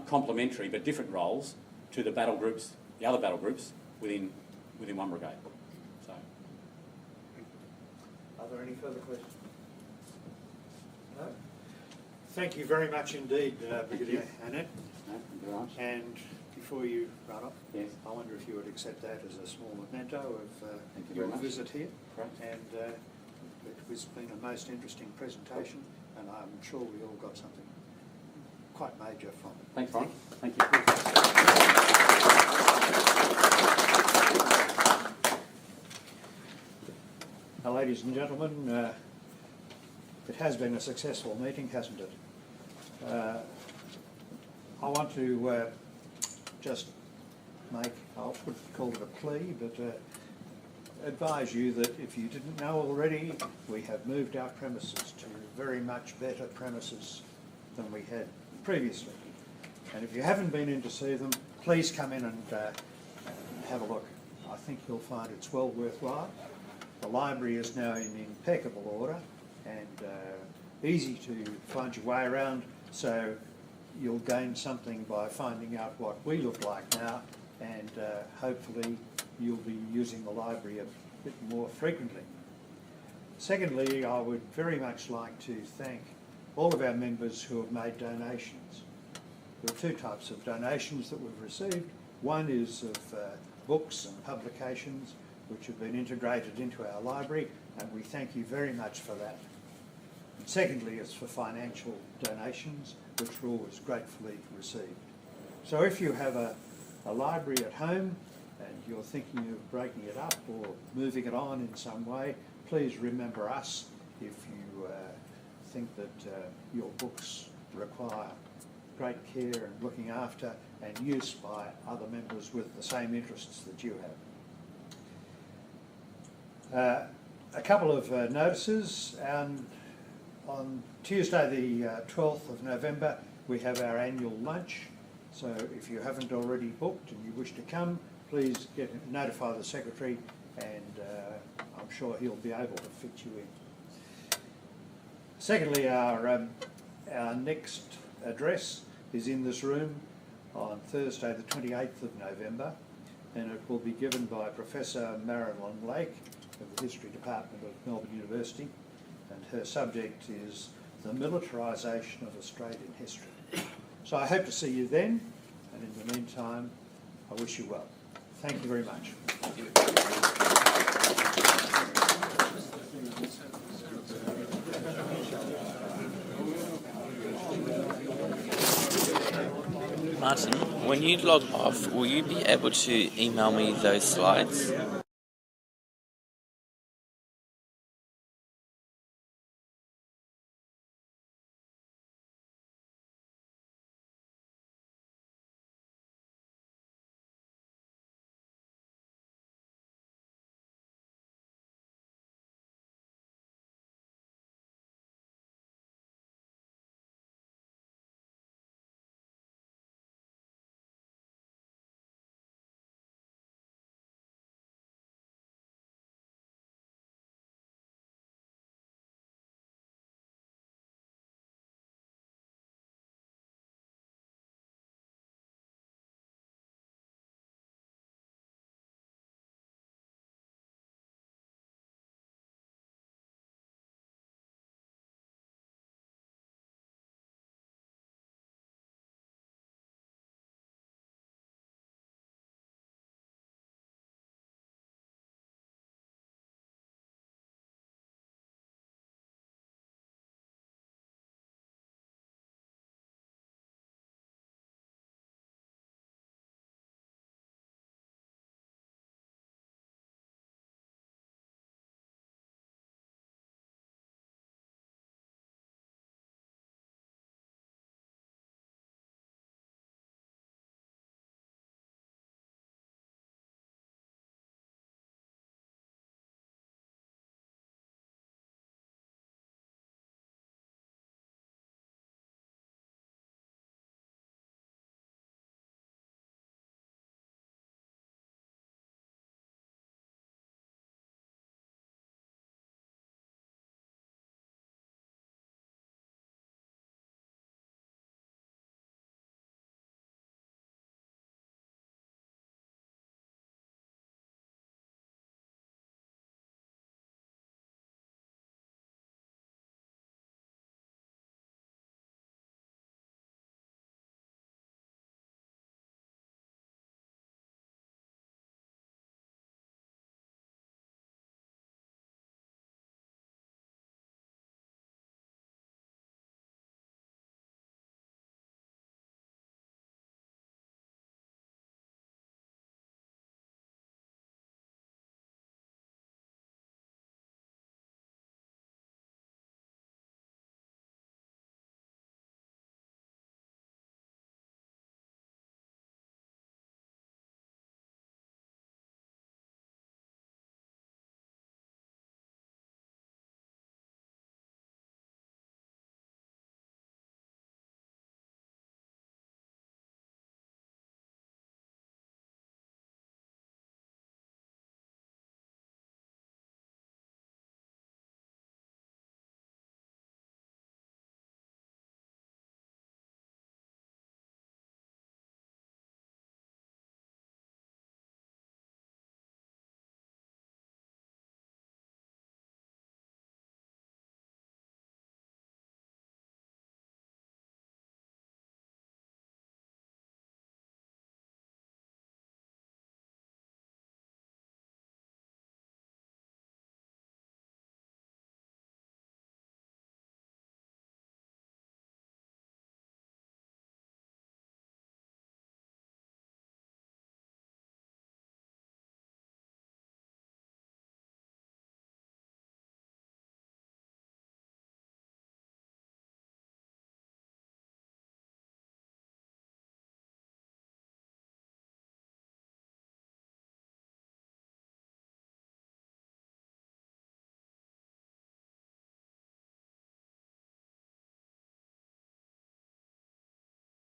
complementary but different roles to the other battle groups within 1 Brigade. So, Are there any further questions? No? Thank you very much indeed, Brigadier Annett. no, thank you very much. And before you run off, Yes. I wonder if you would accept that as a small memento of Thank you your very much. visit here. Great. And it has been a most interesting presentation, and I'm sure we all got something quite major from it. Thanks, Ron. Thank you. Now, ladies and gentlemen, it has been a successful meeting, hasn't it? I want to just make, I'll call it a plea, but advise you that if you didn't know already, we have moved our premises to very much better premises than we had previously. And if you haven't been in to see them, please come in and have a look. I think you'll find it's well worthwhile. The library is now in impeccable order and easy to find your way around, so you'll gain something by finding out what we look like now, and hopefully you'll be using the library a bit more frequently. Secondly, I would very much like to thank all of our members who have made donations. There are two types of donations that we've received. One is of books and publications which have been integrated into our library, and we thank you very much for that. And secondly, it's for financial donations, which are always gratefully received. So if you have a library at home and you're thinking of breaking it up or moving it on in some way, please remember us if you think that your books require great care and looking after and use by other members with the same interests that you have. A couple of notices. On Tuesday the 12th of November we have our annual lunch, so if you haven't already booked and you wish to come, please notify the Secretary and I'm sure he'll be able to fit you in. Secondly, our next address is in this room on Thursday the 28th of November, and it will be given by Professor Marilyn Lake of the History Department of Melbourne University, and her subject is the militarisation of Australian history. So I hope to see you then, and in the meantime I wish you well. Thank you very much. Martin, when you log off, will you be able to email me those slides?